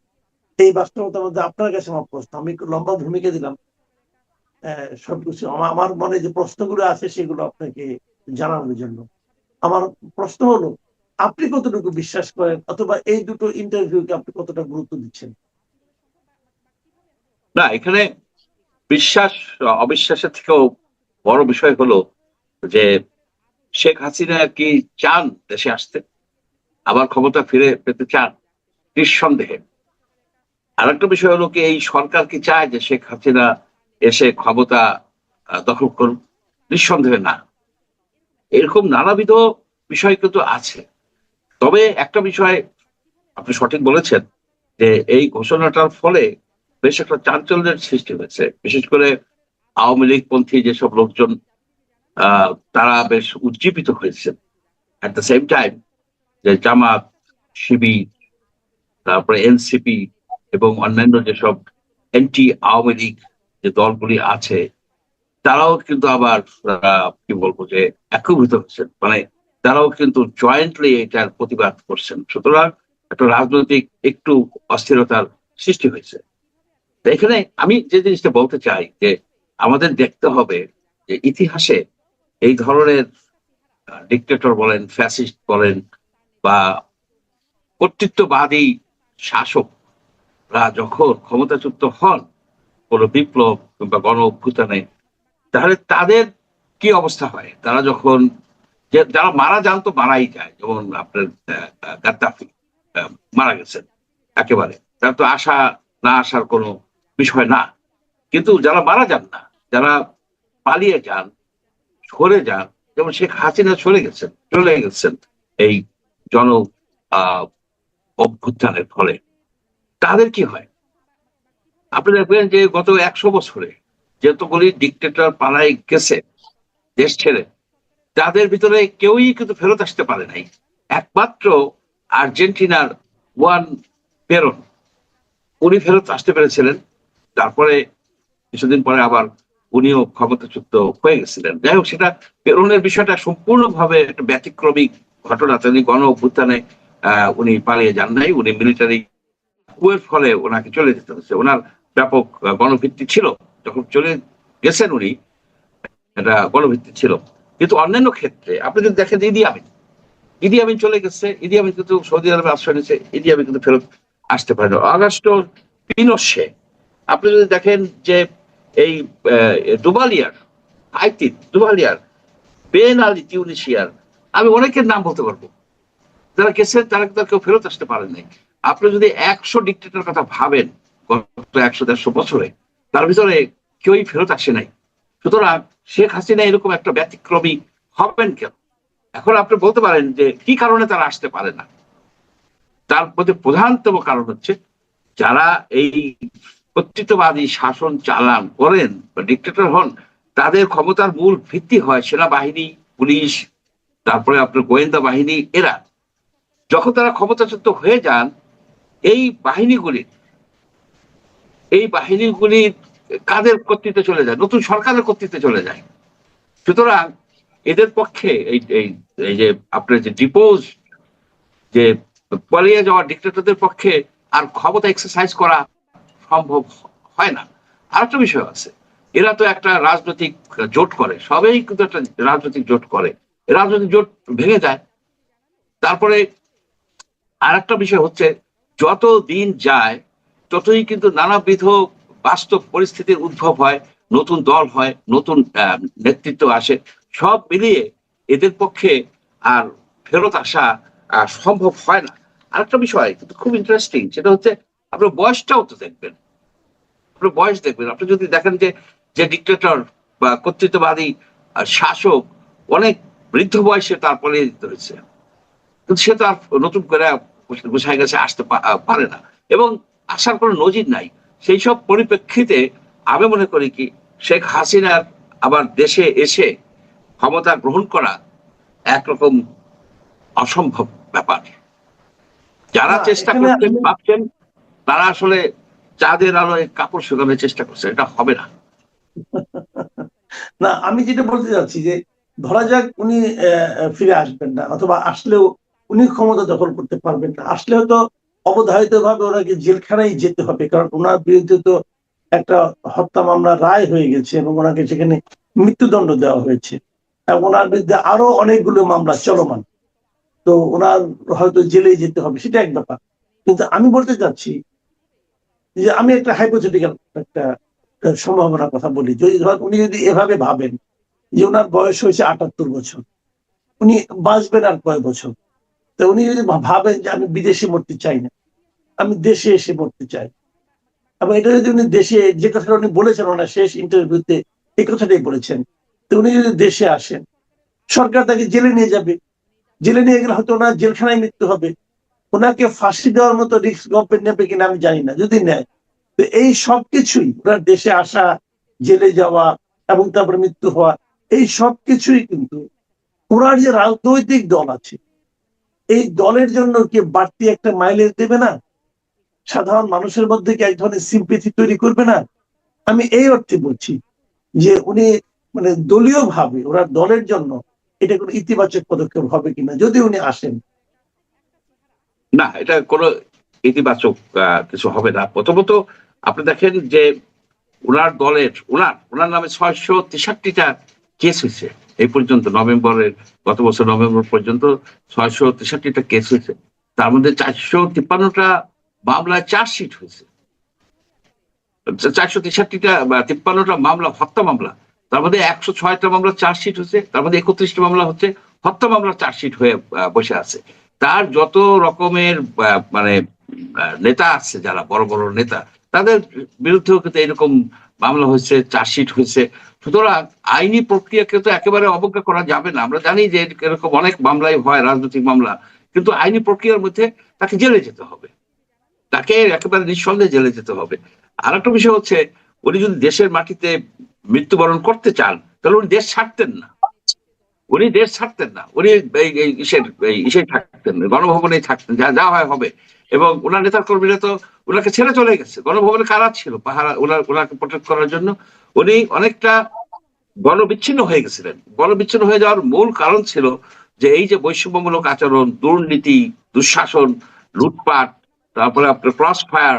এই বাস্তবতার মধ্যে আপনার কাছে আমার প্রশ্ন, আমি একটু লম্বা ভূমিকা দিলাম সবকিছু আমার মনে যে প্রশ্নগুলো আছে সেগুলো আপনাকে জানানোর জন্য। আমার প্রশ্ন হলো, আপনি কতটুকু বিশ্বাস করেন, অথবা এই দুটো ইন্টারভিউকে আপনি কতটা গুরুত্ব দিচ্ছেন? না, এখানে বিশ্বাস অবিশ্বাসের থেকেও বড় বিষয় হলো যে শেখ হাসিনা কি চান দেশে আসতে, আবার ক্ষমতা ফিরে পেতে চান? নিঃসন্দেহে। আর একটা বিষয় হলো কি, এই সরকার কি চায় যে শেখ হাসিনা এসে ক্ষমতা দখল করুন? নিঃসন্দেহে না। এরকম নানাবিধ বিষয় কিন্তু আছে। তবে একটা বিষয় আপনি সঠিক বলেছেন যে এই ঘোষণাটার ফলে বেশ একটা চাঞ্চল্যের সৃষ্টি হয়েছে, বিশেষ করে আওয়ামী লীগ পন্থী যেসব লোকজন তারা বেশ উজ্জীবিত হয়েছে। অ্যাট দ্য সেম টাইম যে জামাত, শিবির, তারপরে এনসিপি এবং অন্যান্য যেসব এন্টি আওয়ামী লীগ যে দলগুলি আছে, তারাও কিন্তু আবার কি বলবো যে একীভূত হচ্ছেন, মানে তারাও কিন্তু জয়েন্টলি এটার প্রতিবাদ করছেন। সুতরাং একটা রাজনৈতিক একটু অস্থিরতার সৃষ্টি হয়েছে। তো এখানে আমি যে জিনিসটা বলতে চাই যে আমাদের দেখতে হবে যে ইতিহাসে এই ধরনের ডিক্টেটর বলেন, ফ্যাসিস্ট বলেন, বা কর্তৃত্ববাদী শাসকরা যখন ক্ষমতাচ্যুত হন কোন বিপ্লব কিংবা গণ অভ্যুত্থানে, তাহলে তাদের কি অবস্থা হয়? তারা যখন যারা মারা যান তো মারাই যায়, যেমন আপনার গাদ্দাফি মারা গেছেন একেবারে, তার তো আসা না আসার কোনো বিষয় না। কিন্তু যারা মারা যান না, যারা পালিয়ে যান, সরে যান, যেমন শেখ হাসিনা চলে গেছেন এই জন অভ্যুত্থানের ফলে, তাদের কি হয়? আপনি দেখবেন যে গত 100 বছরে যতগুলি ডিক্টেটর পালাই গেছে দেশ ছেড়ে, তাদের ভিতরে কেউই কিন্তু ফেরত আসতে পারে নাই। একমাত্র আর্জেন্টিনার ওয়ান পেরন, উনি ফেরত আসতে পেরেছিলেন। তারপরে কিছুদিন পরে আবার উনিও ক্ষমতাচ্যুত হয়ে গেছিলেন। যাই হোক, সেটা পেরনের বিষয়টা সম্পূর্ণভাবে একটা ব্যতিক্রমিক ঘটনা। তিনি গণ অভ্যুত্থানে উনি পালিয়ে যান নাই, উনি মিলিটারি কুয়ের ফলে ওনাকে চলে যেতে হচ্ছে। ওনার ব্যাপক গণভিত্তি ছিল, যখন চলে গেছেন উনি, এটা গণভিত্তি ছিল। কিন্তু অন্যান্য ক্ষেত্রে আপনি যদি দেখেন, ইদি আমিন চলে গেছে, ইদি আমিন কিন্তু সৌদি আরবে আশ্রয় নিয়েছে, ইদি আমিন কিন্তু ফেরত আসতে পারে না। অগাস্টো পিনোশে আপনি যদি দেখেন যে এই ডুভালিয়ার, হাইতির ডুভালিয়ার, বেন আলী টিউনিশিয়ার, আমি অনেকের নাম বলতে পারবো যারা গেছেন, তারা কেউ ফেরত আসতে পারেন নাই। আপনি যদি 100 ডিক্টেটর কথা ভাবেন গত 100-150 বছরে, তার ভিতরে কেউই ফেরত আসে নাই। সুতরাং শেখ হাসিনা এরকম একটা ব্যতিক্রমী হবেন কেন? এখন আপনি বলতে পারেন যে কি কারণে তারা আসতে পারে না। তার মধ্যে প্রধানতম কারণ হচ্ছে, যারা এই কর্তৃত্ববাদী শাসন চালান করেন বা ডিক্টেটর হন, তাদের ক্ষমতার মূল ভিত্তি হয় সেনাবাহিনী, পুলিশ, তারপরে আপনার গোয়েন্দা বাহিনী। এরা যখন তারা ক্ষমতাচ্যুত হয়ে যান, এই বাহিনীগুলি কাদের কর্তৃত্বে চলে যায়? নতুন সরকারের কর্তৃত্বে চলে যায়। সুতরাং এদের পক্ষে এই যে আপনার যে ডিপোজ, যে পালিয়ে যাওয়া ডিক্টেটরদের পক্ষে আর ক্ষমতা এক্সারসাইজ করা সম্ভব হয় না। আর একটা বিষয় আছে, এরা তো একটা রাজনৈতিক জোট করে, সবাই কিন্তু একটা রাজনৈতিক জোট করে, রাজনৈতিক জোট ভেঙে যায়। তারপরে আর একটা বিষয় হচ্ছে, যত দিন যায় ততই কিন্তু নানাবিধ বাস্তব পরিস্থিতির উদ্ভব হয়, নতুন দল হয়, নতুন নেতৃত্ব আসে, সব মিলিয়ে এদের পক্ষে আর ফেরত আসা সম্ভব হয় না। আরেকটা বিষয় কিন্তু খুব ইন্টারেস্টিং, সেটা হচ্ছে আপনার বয়সটাও তো দেখবেন। আপনার বয়স দেখবেন, আপনি যদি দেখেন যে ডিক্টেটর বা কর্তৃত্ববাদী শাসক অনেক বৃদ্ধ বয়সে তারপরে ধরেছে, কিন্তু সে তো আর নতুন করে গোছায় গেছে আসতে পারে না, এবং আসার কোনো নজির নাই। সেই সব পরিপ্রেক্ষিতে আমি মনে করি কি, শেখ হাসিনার আবার দেশে এসে ক্ষমতা গ্রহণ করা একরকম অসম্ভব ব্যাপার। যারা চেষ্টা করছেন, ভাবছেন, তারা আসলে চাঁদের আলোয় কাপড় শুকানোর চেষ্টা করছে, এটা হবে না। না, আমি যেটা বলতে চাচ্ছি যে ধরা যাক উনি ফিরে আসবেন না, অথবা আসলেও উনি ক্ষমতা দখল করতে পারবেন না, আসলেও তো অবধারিত ভাবে ওনাকে জেলখানায় যেতে হবে, কারণ ওনার বিরুদ্ধে তো একটা হত্যা মামলা রায় হয়ে গেছে এবং ওনাকে সেখানে মৃত্যুদণ্ড দেওয়া হয়েছে, এবং ওনার বিরুদ্ধে আরো অনেকগুলো মামলা চলমান। তো ওনার হয়তো জেলে যেতে হবে, সেটা এক ব্যাপার। কিন্তু আমি বলতে চাচ্ছি যে আমি একটা হাইপোথেটিক্যাল একটা সম্ভাবনার কথা বলি। উনি যদি এভাবে ভাবেন যে ওনার বয়স হয়েছে 78 বছর, উনি বাঁচবেন আর কয় বছর, তো উনি যদি ভাবেন যে আমি বিদেশে মরতে চাই না, আমি দেশে এসে মরতে চাই, এবং এটা যদি উনি দেশে, যে কথাটা উনি বলেছেন ওনার শেষ ইন্টারভিউতে এই কথাটাই বলেছেন, তো উনি যদি দেশে আসেন, সরকার তাকে জেলে নিয়ে যাবে, জেলে নিয়ে গেলে হয়তো ওনার জেলখানায় মৃত্যু হবে। ওনাকে ফাঁসি দেওয়ার মতো রিস্ক গভর্নমেন্ট নেবে কিনা আমি জানি না, যদি নেয় তো এই সবকিছুই, ওনার দেশে আসা, জেলে যাওয়া এবং তারপরে মৃত্যু হওয়া, এই সবকিছুই কিন্তু ওনার যে রাজনৈতিক দল আছে, এই দলের জন্য কি বাড়তি একটা মাইলেজ দেবে না? সাধারণ মানুষের মধ্যে কি এক ধরনের সিম্পেথি তৈরি করবে না? আমি এই অর্থে বলছি যে উনি মানে দলীয় ভাবে ওনার দলের জন্য এটা কোনো ইতিবাচক পদক্ষেপ হবে কিনা যদি উনি আসেন। না, এটা কোনো ইতিবাচক কিছু হবে না। প্রথমত আপনি দেখেন যে ওনার দলের, ওনার নামে 663টা কেস হয়েছে এই পর্যন্ত, গত বছর নভেম্বর পর্যন্ত 663টা কেস হয়েছে। তার মধ্যে 453টা মামলায় চার্জশিট হয়েছে, 463টা বা 53টা মামলা হত্যা মামলা। তার মধ্যে 106টা মামলা চার্জশিট হয়েছে, তার মধ্যে 31টা মামলা হচ্ছে হত্যা মামলা চার্জশিট হয়ে বসে আছে। তার যত রকমের মানে নেতা আছে, যারা বড় বড় নেতা, তাদের বিরুদ্ধেও কিন্তু এরকম মামলা হয়েছে, চার্জশিট হয়েছে। সুতরাং আইনি প্রক্রিয়াকে তো একেবারে অবজ্ঞা করা যাবে না। আমরা জানি যে এরকম অনেক মামলাই হয়, রাজনৈতিক মামলা, কিন্তু আইনি প্রক্রিয়ার মধ্যে তাকে জেলে যেতে হবে, তাকে একেবারে নিঃসন্দেহে জেলে যেতে হবে। আর একটা বিষয় হচ্ছে, উনি যদি দেশের মাটিতে মৃত্যুবরণ করতে চান, তাহলে উনি দেশ ছাড়তেন না, উনি ইসে থাকতেন, গণভবনেই থাকতেন, যা হয় হবে। এবং ওনার নেতা কর্মীরা তো ওনাকে ছেড়ে চলে গেছে, গণভবনে কারা ছিল পাহারা, ওনাকে প্রোটেক্ট করার জন্য। উনি অনেকটা গণবিচ্ছিন্ন হয়ে গেছিলেন। গণবিচ্ছিন্ন হয়ে যাওয়ার মূল কারণ ছিল যে এই যে বৈষম্যমূলক আচরণ, দুর্নীতি, দুঃশাসন, লুটপাট, তারপরে আপনার ক্রস ফায়ার,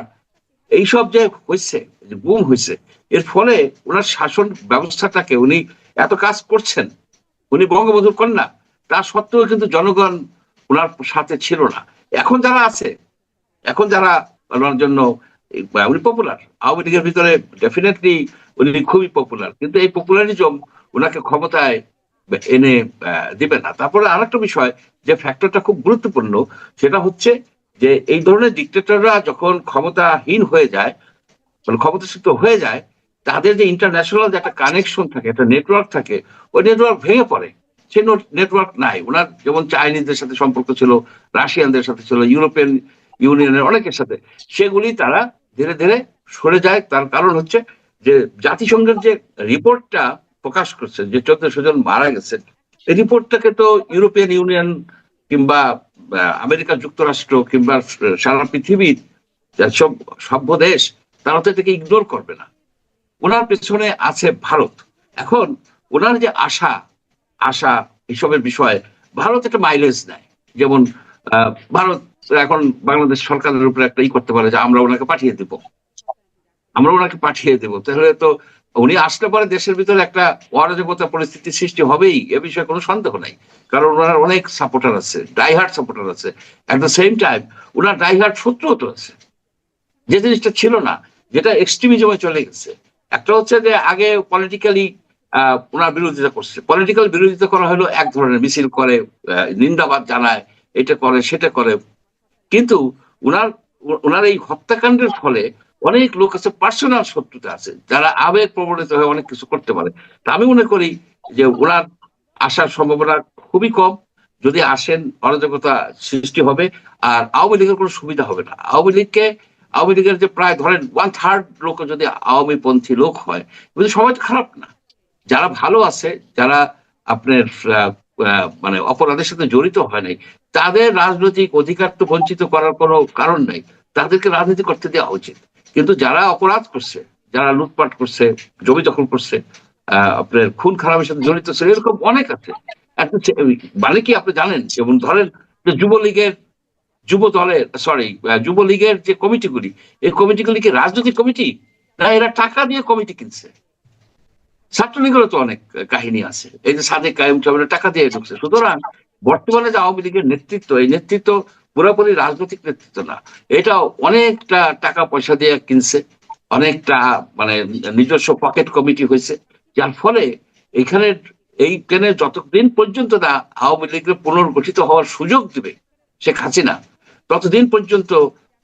এইসব যে হয়েছে, যে গুম হয়েছে, এর ফলে ওনার শাসন ব্যবস্থাটাকে উনি এত কাজ করছেন, উনি বঙ্গবন্ধুর কন্যা, তা সত্ত্বেও কিন্তু জনগণ ওনার সাথে ছিল না। এখন যারা আছে, এখন যারা ওনার জন্য উনি পপুলার, আওয়ামী লীগের ভিতরে ডেফিনেটলি উনি খুবই পপুলার, কিন্তু এই পপুলারিজম ওনাকে ক্ষমতায় এনে দিবে না। তারপরে আরেকটা বিষয় যে ফ্যাক্টরটা খুব গুরুত্বপূর্ণ, সেটা হচ্ছে যে এই ধরনের ডিক্টেটররা যখন ক্ষমতাহীন হয়ে যায়, মানে ক্ষমতাচ্যুত হয়ে যায়, তাদের যে ইন্টারন্যাশনাল যে একটা কানেকশন থাকে, একটা নেটওয়ার্ক থাকে, ওই নেটওয়ার্ক ভেঙে পড়ে। সে নেটওয়ার্ক নাই ওনার। যেমন চাইনিজদের সাথে সম্পর্ক ছিল, রাশিয়ানদের সাথে ছিল, ইউরোপিয়ান ইউনিয়নের অনেকের সাথে, সেগুলি তারা ধীরে ধীরে সরে যায়। তার কারণ হচ্ছে যে জাতিসংঘের যে রিপোর্টটা প্রকাশ করছে যে 1400 জন মারা গেছে, এই রিপোর্টটাকে তো ইউরোপিয়ান ইউনিয়ন কিংবা আমেরিকা যুক্তরাষ্ট্র কিংবা সারা পৃথিবীর সব সভ্য দেশ, তারা তো এটাকে ইগনোর করবে না। ওনার পেছনে আছে ভারত। এখন ওনার যে আশা আশা এসবের বিষয়ে ভারত একটা মাইলেজ নেয়। যেমন ভারত এখন বাংলাদেশ সরকারের উপরে একটা করতে পারে যে আমরা ওনাকে পাঠিয়ে দেব, আমরা ওনাকে পাঠিয়ে দেব। তাহলে তো উনি আসলে পরে দেশের ভিতরে একটা অরাজকতা পরিস্থিতি সৃষ্টি হবেই, এ বিষয়ে কোনো সন্দেহ নাই। কারণ ওনার অনেক সাপোর্টার আছে, ডাইহার্ট সাপোর্টার আছে। অ্যাট দ্য সেম টাইম ওনার ডাইহার্ট শত্রুও তো আছে, যে জিনিসটা ছিল না, যেটা এক্সট্রিমিজমে চলে গেছে। একটা হচ্ছে যে আগে পলিটিক্যালি ওনার বিরোধিতা করছে, পলিটিক্যাল বিরোধিতা করা হলো এক ধরনের, মিছিল করে, নিন্দাবাদ জানায়, এটা করে সেটা করে। কিন্তু উনার ওনার এই হত্যাকাণ্ডের ফলে অনেক লোক আছে, পার্সোনাল শত্রুতা আছে, যারা আবেগ প্রবণিত হয়ে অনেক কিছু করতে পারে। তা আমি মনে করি যে ওনার আসার সম্ভাবনা খুবই কম। যদি আসেন, অরাজকতা সৃষ্টি হবে, আর আওয়ামী লীগের কোনো সুবিধা হবে না। আওয়ামী লীগের যে প্রায় ধরেন 1/3 লোক যদি আওয়ামী পন্থী লোক হয়, কিন্তু সবাই তো খারাপ না। যারা ভালো আছে, যারা আপনার মানে অপরাধের সাথে জড়িত হয় নাই, তাদের রাজনৈতিক অধিকার তো বঞ্চিত করার কোনো কারণ নাই, তাদেরকে রাজনীতি করতে দেওয়া উচিত। কিন্তু যারা অপরাধ করছে, যারা লুটপাট করছে, জমি দখল করছে, আপনার খুন খারাপের সাথে জড়িত ছিল, এরকম অনেক আছে। মানে কি আপনি জানেন, যেমন ধরেন যে যুবলীগের যে কমিটিগুলি, এই কমিটিগুলি কি রাজনৈতিক কমিটি না? এরা টাকা দিয়ে কমিটি কিনছে। ছাত্রলীগেরও তো অনেক কাহিনী আছে, এই যে সাদেক কায়েম সাহেবের টাকা দিয়ে ঢুকছে। সুতরাং বর্তমানে যে আওয়ামী লীগের নেতৃত্ব, এই নেতৃত্ব পুরোপুরি রাজনৈতিক নেতৃত্ব না, এটা অনেকটা টাকা পয়সা দিয়ে কিনছে, অনেকটা মানে নিজস্ব পকেট কমিটি হয়েছে, যার ফলে এখানে এই ট্রেনে যতদিন পর্যন্ত না আওয়ামী লীগের পুনর্গঠিত হওয়ার সুযোগ দিবে শেখ হাসিনা, ততদিন পর্যন্ত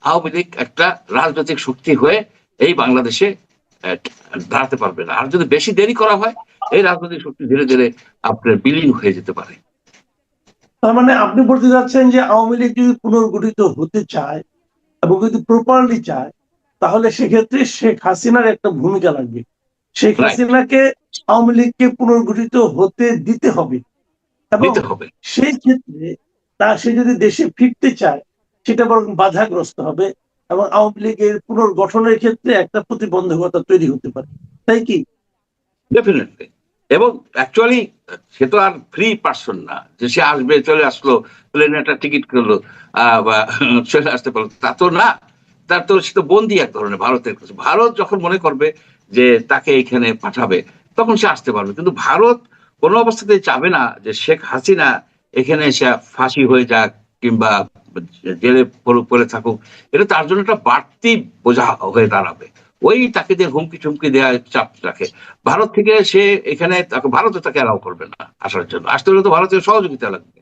আওয়ামী লীগ একটা রাজনৈতিক শক্তি হয়ে এই বাংলাদেশে দাঁড়াতে পারবে না। আর যদি বেশি দেরি করা হয়, এই রাজনৈতিক শক্তি ধীরে ধীরে আপনার বিলীন হয়ে যেতে পারে। তার মানে আপনি বলতে যাচ্ছেন যে আওয়ামী লীগ যদি পুনর্গঠিত হতে চায় এবং যদি প্রপারলি চায়, তাহলে সেক্ষেত্রে শেখ হাসিনার একটা ভূমিকা লাগবে। শেখ হাসিনাকে আওয়ামী লীগকে পুনর্গঠিত হতে দিতে হবে, এবং সেই ক্ষেত্রে সে যদি দেশে ফিরতে চায়, সেটা বরং বাধাগ্রস্ত হবে এবং আওয়ামী লীগের পুনর্গঠনের ক্ষেত্রে একটা প্রতিবন্ধকতা তৈরি হতে পারে, তাই কি? ডেফিনেটলি। এবং অ্যাকচুয়ালি সে তো আর ফ্রি পার্সন না যে সে আসবে, চলে আসলো, প্লেনে একটা টিকিট করলো বা চলে আসতে পারলো, তা তো না। তার তো সে তো বন্দি এক ধরনের ভারতের কাছে। ভারত যখন মনে করবে যে তাকে এখানে পাঠাবে, তখন সে আসতে পারবে। কিন্তু ভারত কোনো অবস্থাতেই চাবে না যে শেখ হাসিনা এখানে এসে ফাঁসি হয়ে যাক কিংবা জেলে পড়ে থাকুক। এটা তার জন্য একটা বাড়তি বোঝা হয়ে দাঁড়াবে। ওই তাকে যে হুমকি টুমকি দেওয়া, চাপ রাখে ভারত থেকে, সে এখানে ভারতও তাকে অ্যালাউ করবে না আসার জন্য। আসতে হলে তো ভারতের সহযোগিতা লাগবে।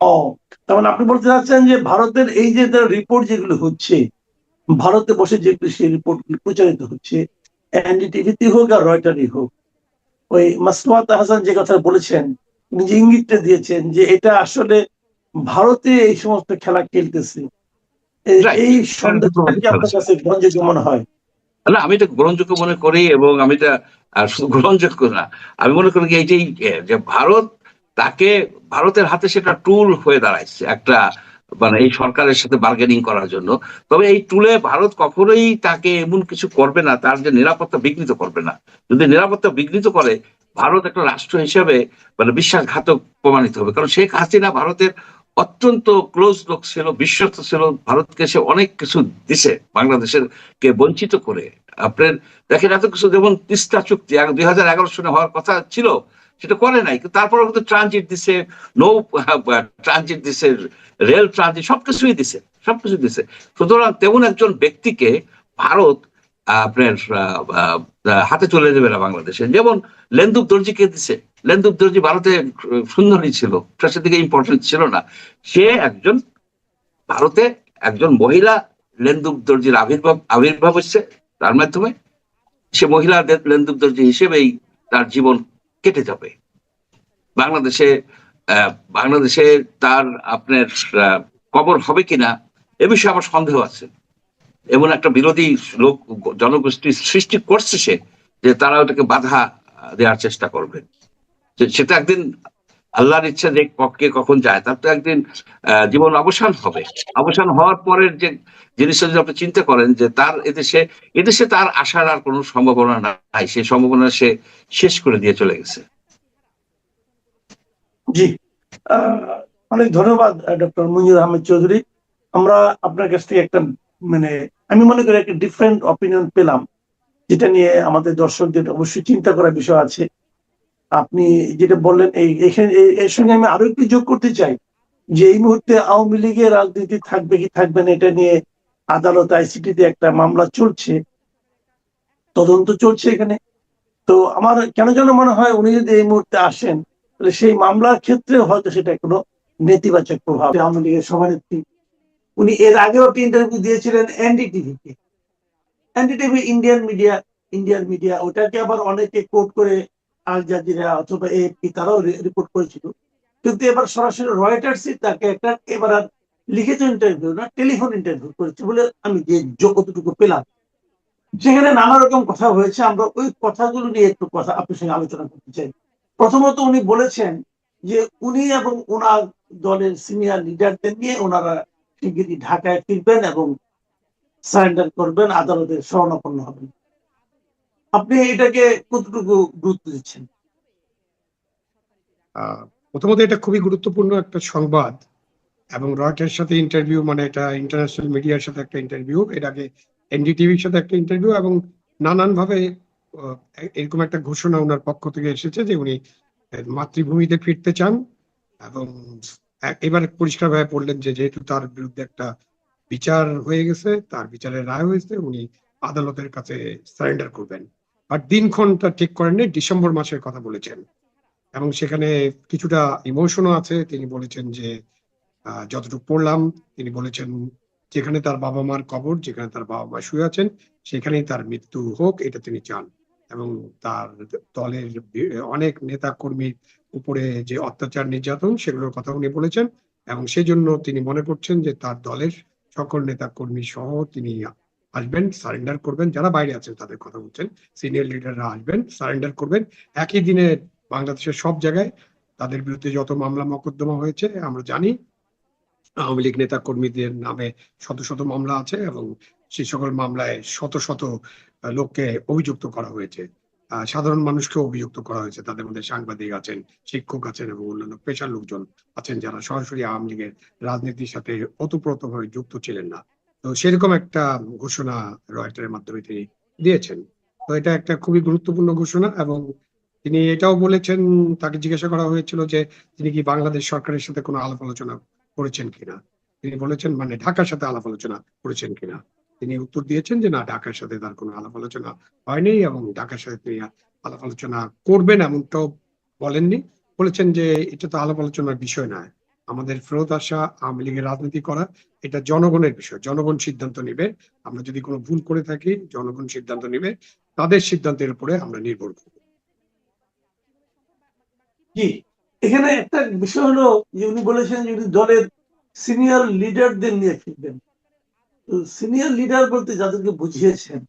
ও, তার মানে আপনি বলতে চাচ্ছেন যে ভারতের এই যে রিপোর্ট যেগুলো হচ্ছে, ভারতে বসে যেগুলো সেই রিপোর্ট প্রচারিত হচ্ছে, এনডিটিভিতে হোক আর রয়টারই হোক, ওই মাসওয়াত হাসান যে কথা বলেছেন, উনি যে ইঙ্গিতটা দিয়েছেন যে এটা আসলে ভারতে এই সমস্ত খেলা খেলতেছে, এই সন্দেহটা কি আপনার কাছে গ্রহণযোগ্য মনে হয়? না, আমি এটা গ্রহণযোগ্য মনে করি, এবং আমি এটা শুধু গ্রহণযোগ্য না, আমি মনে করি এইটাই যে ভারত তাকে, ভারতের হাতে সেটা টুল হয়ে দাঁড়াইছে, একটা মানে এই সরকারের সাথে বার্গেনিং করার জন্য। তবে এই টুলে ভারত কখনোই তাকে এমন কিছু করবে না, তার যে নিরাপত্তা বিঘ্নিত করবে না। যদি নিরাপত্তা বিঘ্নিত করে, ভারত একটা রাষ্ট্র হিসেবে মানে বিশ্বাসঘাতক প্রমাণিত হবে। কারণ শেখ হাসিনা ভারতের অত্যন্ত ক্লোজ লোক ছিল, বিশ্বস্ত ছিল। ভারতকে সে অনেক কিছু দিছে, বাংলাদেশের কে বঞ্চিত করে। আপনার দেখেন এত কিছু, যেমন তিস্তা চুক্তি 2011 সালে হওয়ার কথা ছিল, সেটা করে নাই। কিন্তু তারপরে কিন্তু ট্রানজিট দিছে, নৌ ট্রানজিট দিছে, রেল ট্রানজিট, সবকিছুই দিছে, সবকিছু দিছে। সুতরাং তেমন একজন ব্যক্তিকে ভারত আপনার হাতে তুলে দেবে না বাংলাদেশে। যেমন লেন্দুব দর্জিকে দিছে। লেন্দুব দর্জি ভারতে সুন্দরী ছিল, তার দিকে ইম্পর্টেন্ট ছিল না। সে একজন ভারতে একজন মহিলা লেন্দুব দর্জির আবির্ভাব হচ্ছে তার মাধ্যমে। সে মহিলা লেন্দুব দর্জি হিসেবেই তার জীবন কেটে যাবে বাংলাদেশে। বাংলাদেশে তার আপনার কবর হবে কিনা এ বিষয়ে আমার সন্দেহ আছে। এমন একটা বিরোধী লোক জনগোষ্ঠী সৃষ্টি করছে সে, যে তারা ওটাকে বাধা দেওয়ার চেষ্টা করবে। সেটা একদিন আল্লাহর ইচ্ছা যে পক্ষে কখন যায়, তার তো একদিন জীবন অবসান হবে। অবসান হওয়ার পরের যে জিনিসটা যদি আপনি চিন্তা করেন, যে তার এদেশে তার আসার আর কোনো সম্ভাবনা নাই, সেই সম্ভাবনা সে শেষ করে দিয়ে চলে গেছে। জি, অনেক ধন্যবাদ ডক্টর মুনির আহমেদ চৌধুরী। আমরা আপনার কাছ থেকে একটা মানে আমি মনে করি একটা ডিফারেন্ট অপিনিয়ন পেলাম, যেটা নিয়ে আমাদের দর্শকদের অবশ্যই চিন্তা করার বিষয় আছে। আপনি যেটা বললেন এর সঙ্গে আমি আরো একটু যোগ করতে চাই যে এই মুহূর্তে আওয়ামী লীগের রাজনীতি থাকবে কি থাকবে না এটা নিয়ে আদালত আইসিটিতে একটা মামলা চলছে, তদন্ত চলছে এখানে। তো আমার কেন যেন মনে হয় উনি যদি এই মুহূর্তে আসেন, তাহলে সেই মামলার ক্ষেত্রে হয়তো সেটা কোনো নেতিবাচক প্রভাব। আওয়ামী লীগের সভানেত্রী উনি এর আগেও একটা ইন্টারভিউ দিয়েছিলেন এনডিটিভিকে। এনডিটিভি ইন্ডিয়ান মিডিয়া ওটাকে আবার অনেকে কোট করে আল জাজিরা অথবা এএফপি তারাও রিপোর্ট করেছিল। কিন্তু এবার সরাসরি রয়টার্সই তাকে একটা এবার আর লিখিত ইন্টারভিউ না, টেলিফোন ইন্টারভিউ করেছে বলে আমি যে যতটুকু পেলাম। সেখানে নানা রকম কথা হয়েছে, আমরা ওই কথাগুলো নিয়ে একটু কথা আপনার সঙ্গে আলোচনা করতে চাই। প্রথমত উনি বলেছেন যে উনি এবং ওনার দলের সিনিয়র লিডারদের নিয়ে ওনারা শিগগিরই ঢাকায় ফিরবেন এবং সারেন্ডার করবেন, আদালতের শরণাপন্ন হবেন। আপনি এটাকে কতটুকু গুরুত্ব দিচ্ছেন? প্রথমত এটা খুবই গুরুত্বপূর্ণ একটা সংবাদ, এবং রয়টার্সের সাথে ইন্টারভিউ মানে এটা ইন্টারন্যাশনাল মিডিয়ার সাথে একটা ইন্টারভিউ, এর আগে এনডিটিভির সাথে একটা ইন্টারভিউ, এবং নানান ভাবে এরকম একটা ঘোষণা ওনার পক্ষ থেকে এসেছে যে উনি মাতৃভূমিতে ফিরতে চান। এবং এবার পরিষ্কারভাবে বললেন যে যেহেতু তার বিরুদ্ধে একটা বিচার হয়ে গেছে, তার বিচারের রায় হয়েছে, উনি আদালতের কাছে সারেন্ডার করবেন। আর দিনক্ষণটা ঠিক করেননি, ডিসেম্বর মাসের কথা বলেছেন। এবং সেখানে কিছুটা ইমোশনও আছে। তিনি বলেছেন যে যতটুকু পড়লাম, তিনি বলেছেন যেখানে তার বাবা মার কবর, যেখানে তার বাবা মা শুয়ে আছেন, সেখানেই তার মৃত্যু হোক, এটা তিনি চান। এবং তার দলের অনেক নেতা কর্মীর উপরে যে অত্যাচার নির্যাতন, সেগুলোর কথা উনি বলেছেন। এবং সেই জন্য তিনি মনে করছেন যে তার দলের সকল নেতা কর্মী সহ তিনি আসবেন, সারেন্ডার করবেন। যারা বাইরে আছেন তাদের কথা বলছেন, সিনিয়র লিডাররা আসবেন, সারেন্ডার করবেন। একই দিনে বাংলাদেশের সব জায়গায় তাদের বিরুদ্ধে যত মামলা মকদ্দমা হয়েছে আমরা জানি, আওয়ামী লীগ নেতা কর্মীদের নামে শত শত মামলা আছে, এবং সেই সকল মামলায় শত শত লোককে অভিযুক্ত করা হয়েছে। সাধারণ মানুষকে অভিযুক্ত করা হয়েছে। তাদের মধ্যে সাংবাদিক আছেন, শিক্ষক আছেন এবং অন্যান্য পেশার লোকজন আছেন যারা সরাসরি আওয়ামী লীগের রাজনীতির সাথে ওতপ্রোতভাবে যুক্ত ছিলেন না। তো সেরকম একটা ঘোষণা রয়টারের মাধ্যমে তিনি দিয়েছেন। তো এটা একটা খুবই গুরুত্বপূর্ণ ঘোষণা। এবং তিনি এটাও বলেছেন, তাকে জিজ্ঞাসা করা হয়েছিল যে তিনি কি বাংলাদেশ সরকারের সাথে কোনো আলাপ আলোচনা করেছেন কিনা। তিনি বলেছেন মানে ঢাকার সাথে আলাপ আলোচনা করেছেন কিনা। তিনি উত্তর দিয়েছেন যে না, ঢাকার সাথে তার কোনো আলাপ আলোচনা হয়নি, এবং ঢাকার সাথে তিনি আলাপ আলোচনা করবেন এমনটাও বলেননি। বলেছেন যে এটা তো আলাপ আলোচনার বিষয় নয়, আমাদের ফেরত আসা, আওয়ামী লীগের রাজনীতি করা, এটা জনগণের বিষয়, জনগণ সিদ্ধান্ত নিবে। আমরা যদি কোনো ভুল করে থাকি, জনগণ সিদ্ধান্ত নিবে, তাদের সিদ্ধান্তের উপরে আমরা নির্ভর করব। জি, এখানে একটা বিষয় হলো যে উনি বলেছেন যে উনি দলের সিনিয়র লিডারদের নিয়ে ফিরবেন। সিনিয়র লিডার বলতে যাদেরকে বুঝিয়েছেন,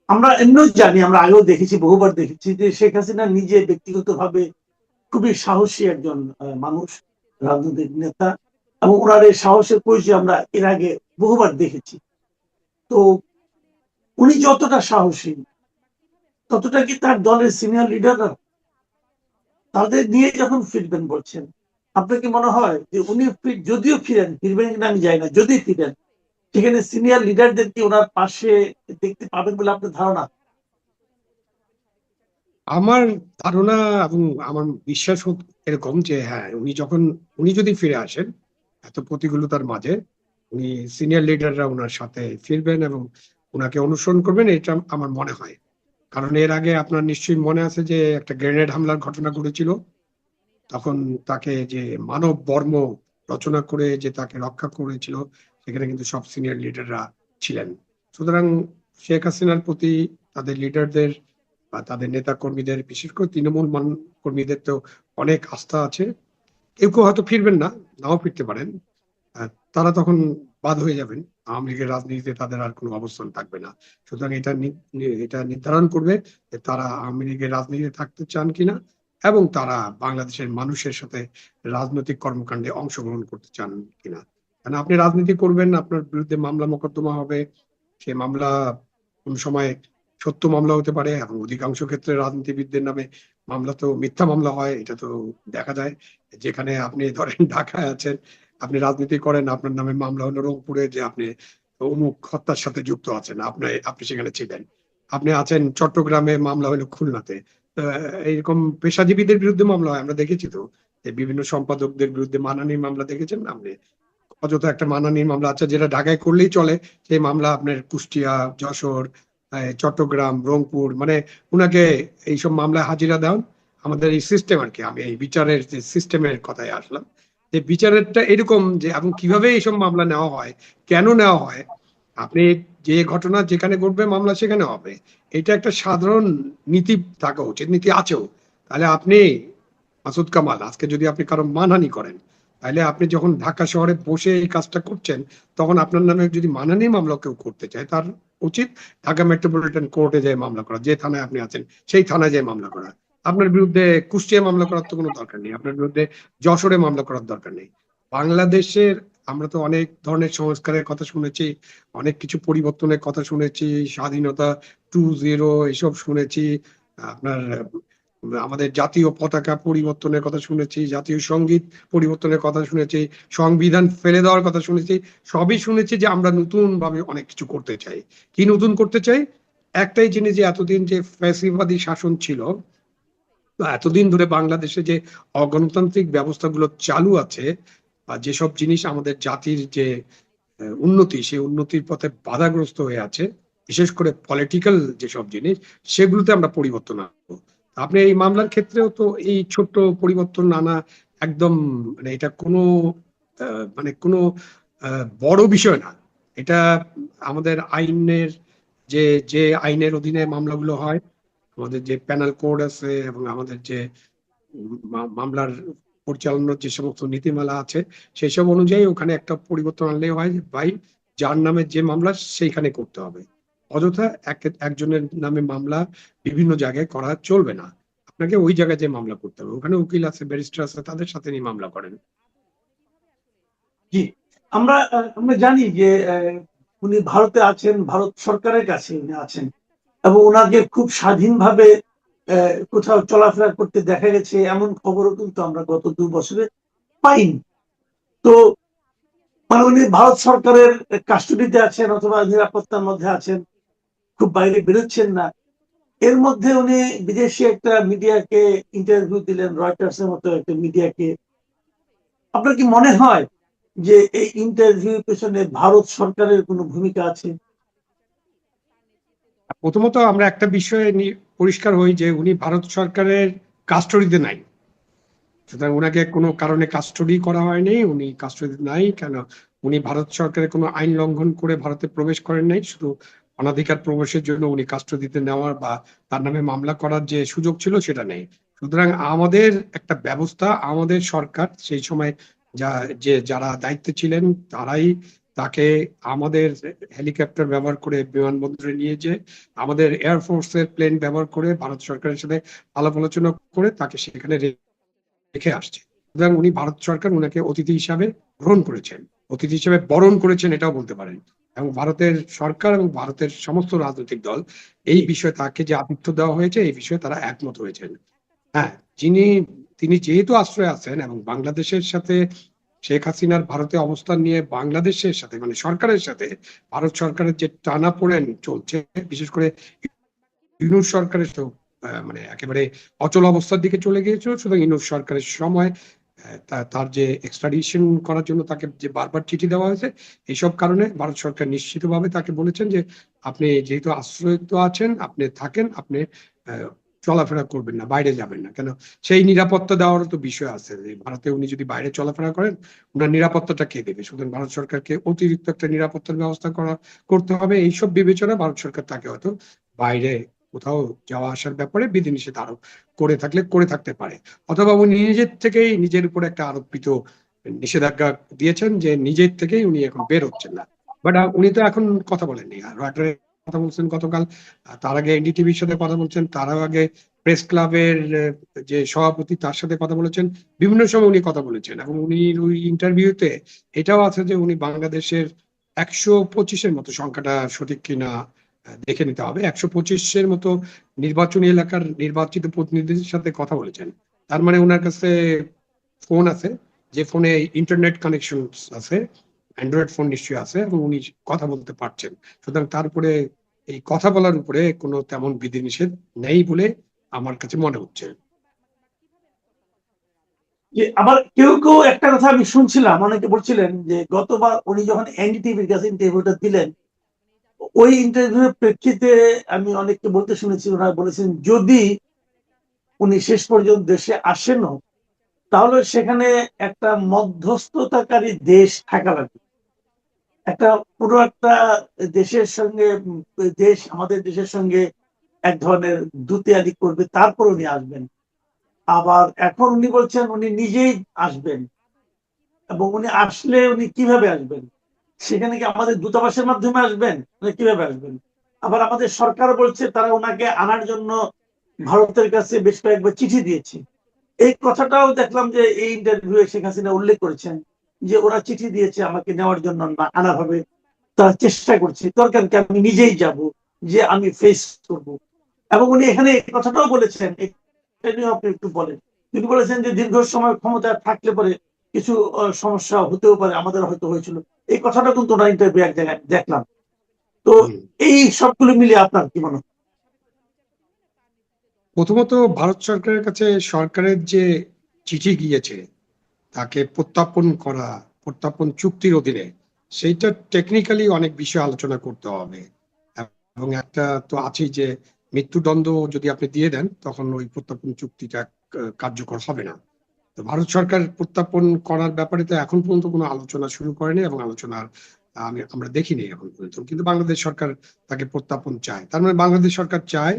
আমরা এমনিও জানি, আমরা আগেও দেখেছি, বহুবার দেখেছি যে শেখ হাসিনা নিজে ব্যক্তিগতভাবে খুবই সাহসী একজন মানুষ, রাজনৈতিক নেতা, এবং ওনার এই সাহসের পরিচয় আমরা এর আগে বহুবার দেখেছি। তো উনি যতটা সাহসী, ততটা কি তার দলের সিনিয়র লিডাররা তাদের নিয়ে যখন ফিরবেন বলছেন, আপনার কি মনে হয় যে উনি যদিও ফিরবেন কিনা আমি জানি না, যদি ফিরেন সেখানে সিনিয়র লিডারদের কি ওনার পাশে দেখতে পাবেন বলে আপনার ধারণা? আমার ধারণা এবং আমার বিশ্বাস এরকম যে হ্যাঁ, উনি যদি ফিরে আসেন এত প্রতিকূলতার মাঝে, উনি সিনিয়র লিডাররা ওনার সাথে ফিরবেন এবং ওনাকে অনুসরণ করবেন, এটা আমার মনে হয়। কারণ এর আগে আপনার নিশ্চয়ই মনে আছে যে একটা গ্রেনেড হামলার ঘটনা ঘটেছিল, তখন তাকে যে মানব বর্ম রচনা করে যে তাকে রক্ষা করেছিল, সেখানে কিন্তু সব সিনিয়র লিডাররা ছিলেন। সুতরাং শেখ হাসিনার প্রতি তাদের লিডারদের বা তাদের নেতা কর্মীদের, বিশেষ করে তৃণমূল কর্মীদের তো অনেক আস্থা আছে। কেউ কেউ হয়তো ফিরবেন না, নাও ফিরতে পারেন। তারা তখন বাদ হয়ে যাবেন, আওয়ামী লীগের রাজনীতিতে তাদের আর কোনো অবস্থান থাকবে না। সুতরাং এটা নির্ধারণ করবে যে তারা আওয়ামী লীগের রাজনীতিতে থাকতে চান কিনা এবং তারা বাংলাদেশের মানুষের সাথে রাজনৈতিক কর্মকাণ্ডে অংশগ্রহণ করতে চান কিনা। কারণ আপনি রাজনীতি করবেন, আপনার বিরুদ্ধে মামলা মোকদ্দমা হবে, সেই মামলা কোন সময় সত্য মামলা হতে পারে এবং অধিকাংশ ক্ষেত্রে রাজনীতিবিদদের নামে মামলা তো মিথ্যা মামলা হয়, এটা তো দেখা যায়। যেখানে আপনি ধরেন ঢাকায় আছেন, আপনি রাজনীতি করেন, আপনার নামে মামলা হলো রংপুরে যে আপনি অমুক হত্যার সাথে যুক্ত আছেন, আপনি সেখানে ছিলেন। আপনি আছেন চট্টগ্রামে, মামলা হলো খুলনাতে। এইরকম পেশাজীবীদের বিরুদ্ধে মামলা হয়, আমরা দেখেছি তো। বিভিন্ন সম্পাদকদের বিরুদ্ধে মানহানির মামলা দেখেছেন না আপনি? অযথা একটা মানহানির মামলা আছে যেটা ঢাকায় করলেই চলে, সেই মামলা আপনার কুষ্টিয়া, যশোর, চট্টগ্রাম, রংপুর, মানে উনাকে এইসব মামলায় হাজিরা দেন। আমাদের এই সিস্টেম আর কি, আমি এই বিচারের যে সিস্টেমের কথায় আসলাম, যে বিচারেরটা এরকম যে এবং কিভাবে এইসব মামলা নেওয়া হয়, কেন নেওয়া হয়, আপনি যে ঘটনা যেখানে ঘটবে মামলা সেখানে হবে, এটা একটা সাধারণ নীতি থাকা উচিত, নীতি আছেও। তাহলে আপনি মাসুদ কামাল, আজকে যদি আপনি কারো মানহানি করেন, তাহলে আপনি যখন ঢাকা শহরে বসে এই কাজটা করছেন, তখন আপনার নামে যদি মানহানি মামলা কেউ করতে চায়, তার উচিত ঢাকা মেট্রোপলিটন কোর্টে যায় মামলা করা, যে থানায় আপনি আছেন সেই থানায় যায় মামলা করা। আপনার বিরুদ্ধে কুষ্টিয়া মামলা করার তো কোনো দরকার নেই, আপনার বিরুদ্ধে যশোরে মামলা করার দরকার নেই। বাংলাদেশের আমরা তো অনেক ধরনের সংস্কারের কথা শুনেছি, অনেক কিছু পরিবর্তনের কথা শুনেছি, স্বাধীনতা 2.0 এসব শুনেছি, আপনার আমাদের জাতীয় পতাকা পরিবর্তনের কথা শুনেছি, জাতীয় সঙ্গীত পরিবর্তনের কথা শুনেছি, সংবিধান ফেলে দেওয়ার কথা শুনেছি। সবই শুনেছি যে আমরা নতুন ভাবে অনেক কিছু করতে চাই। কি নতুন করতে চাই? একটাই জিনিস, যে এতদিন যে ফ্যাসিবাদী শাসন ছিল, এতদিন ধরে বাংলাদেশে যে অগণতান্ত্রিক ব্যবস্থাগুলো চালু আছে, বা যেসব জিনিস আমাদের জাতির যে উন্নতি, সেই উন্নতির পথে বাধাগ্রস্ত হয়ে আছে, বিশেষ করে পলিটিক্যাল যেসব জিনিস, সেগুলোতে আমরা পরিবর্তন আনবো। আপনি এই মামলার ক্ষেত্রেও তো এই ছোট্ট পরিবর্তন আনা একদম, মানে এটা কোনো মানে কোনো বড় বিষয় না। এটা আমাদের আইনের যে যে আইনের অধীনে মামলাগুলো হয়, আমাদের যে প্যানাল কোড আছে এবং আমাদের যে মামলার পরিচালনার যে সমস্ত নীতিমালা আছে, সেসব অনুযায়ী ওখানে একটা পরিবর্তন আনলে হয় যে ভাই, যার নামে যে মামলা সেইখানে করতে হবে। অযথা একজনের নামে মামলা বিভিন্ন জায়গায় করা চলবে না, আপনাকে ওই জায়গায় যে মামলা করতে হবে, ওখানে উকিল আছে, ব্যারিস্টার আছে, তাদের সাথে নিয়ে মামলা করেন। জি, আমরা আমরা জানি যে উনি ভারতে আছেন, ভারত সরকারের কাছে উনি আছেন এবং ওনাকে খুব স্বাধীনভাবে কোথাও চলাফেরা করতে দেখা গেছে, এমন খবরও কিন্তু আমরা গত 2 বছরে পাইনি। তো মানে উনি ভারত সরকারের কাস্টডিতে আছেন অথবা নিরাপত্তার মধ্যে আছেন, খুব বাইরে বেরোচ্ছেন না। এর মধ্যে উনি বিদেশি একটা মিডিয়াকে ইন্টারভিউ দিলেন, রয়টার্স এর মতো একটা মিডিয়াকে। আপনার কি মনে হয় যে এই ইন্টারভিউ পেছনে ভারত সরকারের কোনো ভূমিকা আছে? প্রথমত আমরা একটা বিষয়ে পরিষ্কার হই যে উনি ভারত সরকারের কাস্টডিতে নাই। সুতরাং ওনাকে কোনো কারণে কাস্টডি করা হয়নি, উনি কাস্টডি নাই। কেন? উনি ভারত সরকারের কোনো আইন লঙ্ঘন করে ভারতে প্রবেশ করেন নাই, শুধু অনাধিকার প্রবেশের জন্য উনি কাস্টডিতে নেওয়ার বা তার নামে মামলা করার যে সুযোগ ছিল সেটা নেই। সুতরাং আমাদের একটা ব্যবস্থা, আমাদের সরকার সেই সময় যারা দায়িত্বে ছিলেন, তারাই তাকে আমাদের হেলিকপ্টার ব্যবহার করে বিমানবন্দরে নিয়ে যে, আমাদের এয়ারফোর্সের প্লেন ব্যবহার করে ভারত সরকারের সাথে আলাপ আলোচনা করে তাকে সেখানে রেখে আসছে। সুতরাং উনি ভারত সরকার উনাকে অতিথি হিসাবে গ্রহণ করেছেন, অতিথি হিসেবে বরণ করেছেন এটাও বলতে পারেন। এবং ভারতের সরকার এবং ভারতের সমস্ত রাজনৈতিক দল এই বিষয়ে তাকে যে আতিথ্য দেওয়া হয়েছে এই বিষয়ে তারা একমত হয়েছেন। হ্যাঁ, তিনি যেহেতু আশ্রয় আছেন এবং বাংলাদেশের সাথে শেখ হাসিনার ভারতে অবস্থান নিয়ে বাংলাদেশের সাথে মানে সরকারের সাথে ভারত সরকারের যে টানাপোড়েন চলছে, বিশেষ করে ইউনূস সরকারের তো মানে একেবারে অচল অবস্থার দিকে চলে গিয়েছিল। সুতরাং ইউনূস সরকারের সময় তার যে এক্সট্রাডিশন করার জন্য তাকে যে বারবার চিঠি দেওয়া হয়েছে, এইসব কারণে ভারত সরকার নিশ্চিতভাবে তাকে বলেছেন যে আপনি যেহেতু আশ্রয়িত আছেন, আপনি থাকেন, আপনি চলাফেরা করবেন না, বাইরে যাবেন না। কেন, সেই নিরাপত্তা দেওয়ারও তো বিষয় আছে যে ভারতে উনি যদি বাইরে চলাফেরা করেন ওনার নিরাপত্তাটা কে দেবে? সুতরাং ভারত সরকারকে অতিরিক্ত একটা নিরাপত্তার ব্যবস্থা করতে হবে। এইসব বিবেচনা ভারত সরকার তাকে হয়তো বাইরে কোথাও যাওয়া আসার ব্যাপারে বিধিনিষেধ আরোপ করে থাকতে পারে, অথবা উনি নিজের থেকেই নিজের উপর একটা আরোপিত নিষেধাজ্ঞা দিয়েছেন যে নিজের থেকেই উনি এখন বের হচ্ছেন না। বাট উনি তো এখন কথা বলেননি, রয়টারের কথা বলছেন গতকাল, তার আগে এনডিটিভির সাথে কথা বলছেন, তার আগে প্রেস ক্লাবের যে সভাপতি তার সাথে কথা বলেছেন, বিভিন্ন সময় উনি কথা বলেছেন। এবং উনি ওই ইন্টারভিউতে এটাও আছে যে উনি বাংলাদেশের 125-এর মতো, সংখ্যাটা সঠিক কিনা দেখে নিতে হবে, 125-এর মতো নির্বাচনী এলাকার নির্বাচিত প্রতিনিধিদের সাথে কথা বলেছেন। তার মানে ওনার কাছে ফোন আছে, যে ফোনে ইন্টারনেট কানেকশন আছে, অ্যান্ড্রয়েড ফোন নিশ্চয়ই আছে, এবং উনি কথা বলতে পারছেন। সুতরাং তারপরে এই কথা বলার উপরে কোনো তেমন বিধিনিষেধ নেই বলে আমার কাছে মনে হচ্ছে। যে আবার কেউ কেউ একটা কথা আমি শুনছিলাম, অনেকে বলছিলেন যে গতবার উনি যখন এনডিটিভির কাছে ইন্টারভিউটা দিলেন, ওই ইন্টারভিউর প্রেক্ষিতে আমি অনেককে বলতে শুনেছি, ওনারা বলেছেন যদি উনি শেষ পর্যন্ত দেশে আসেনও তাহলে সেখানে একটা মধ্যস্থতাকারী দেশ থাকা লাগবে। একটা পুরো একটা দেশের সঙ্গে আমাদের দেশের সঙ্গে এক ধরনের দুতিয়ালি করবে, তারপর উনি আসবেন। আবার এখন উনি বলছেন উনি নিজেই আসবেন, এবং উনি আসলে উনি কিভাবে আসবেন? সেখানে কি আমাদের দূতাবাসের মাধ্যমে আসবেন, কিভাবে আসবেন? আবার আমাদের সরকার বলছে তারা ওনাকে আনার জন্য ভারতের কাছে বেশ কয়েকবার চিঠি দিয়েছে। এই কথাটাও দেখলাম যে এই ইন্টারভিউ শেখ হাসিনা উল্লেখ করেছেন যে ওরা চিঠি দিয়েছে আমাকে নেওয়ার জন্য, না আনার হবে, তারা চেষ্টা করছে, দরকার কি আমি নিজেই যাব, যে আমি ফেস করব। এবং উনি এখানে এই কথাটাও বলেছেন, আপনি একটু বলেন। তিনি বলেছেন যে দীর্ঘ সময় ক্ষমতায় থাকলে পরে কিছু সমস্যা হতেও পারে, আমাদের হয়তো হয়েছিল। এই কথাটা কিন্তু ওনার ইন্টারভিউ এক জায়গায় দেখলাম। তো এই সবগুলো মিলিয়ে আপনার কি মনে হয়? প্রথমত ভারত সরকারের কাছে সরকারের যে চিঠি গিয়েছে তাকে প্রত্যাপন চুক্তির অধীনে, সেইটা টেকনিক্যালি অনেক বিষয় আলোচনা করতে হবে। এবং একটা তো আছেই যে মৃত্যুদণ্ড যদি আপনি দিয়ে দেন তখন ওই প্রত্যাপন চুক্তিটা কার্যকর হবে না। তো ভারত সরকার প্রত্যাপন করার ব্যাপারে তো এখন পর্যন্ত কোনো আলোচনা শুরু করেনি, এবং আলোচনার আমরা দেখিনি এখন পর্যন্ত। কিন্তু বাংলাদেশ সরকার তাকে প্রত্যাপন চায়, তার মানে বাংলাদেশ সরকার চায়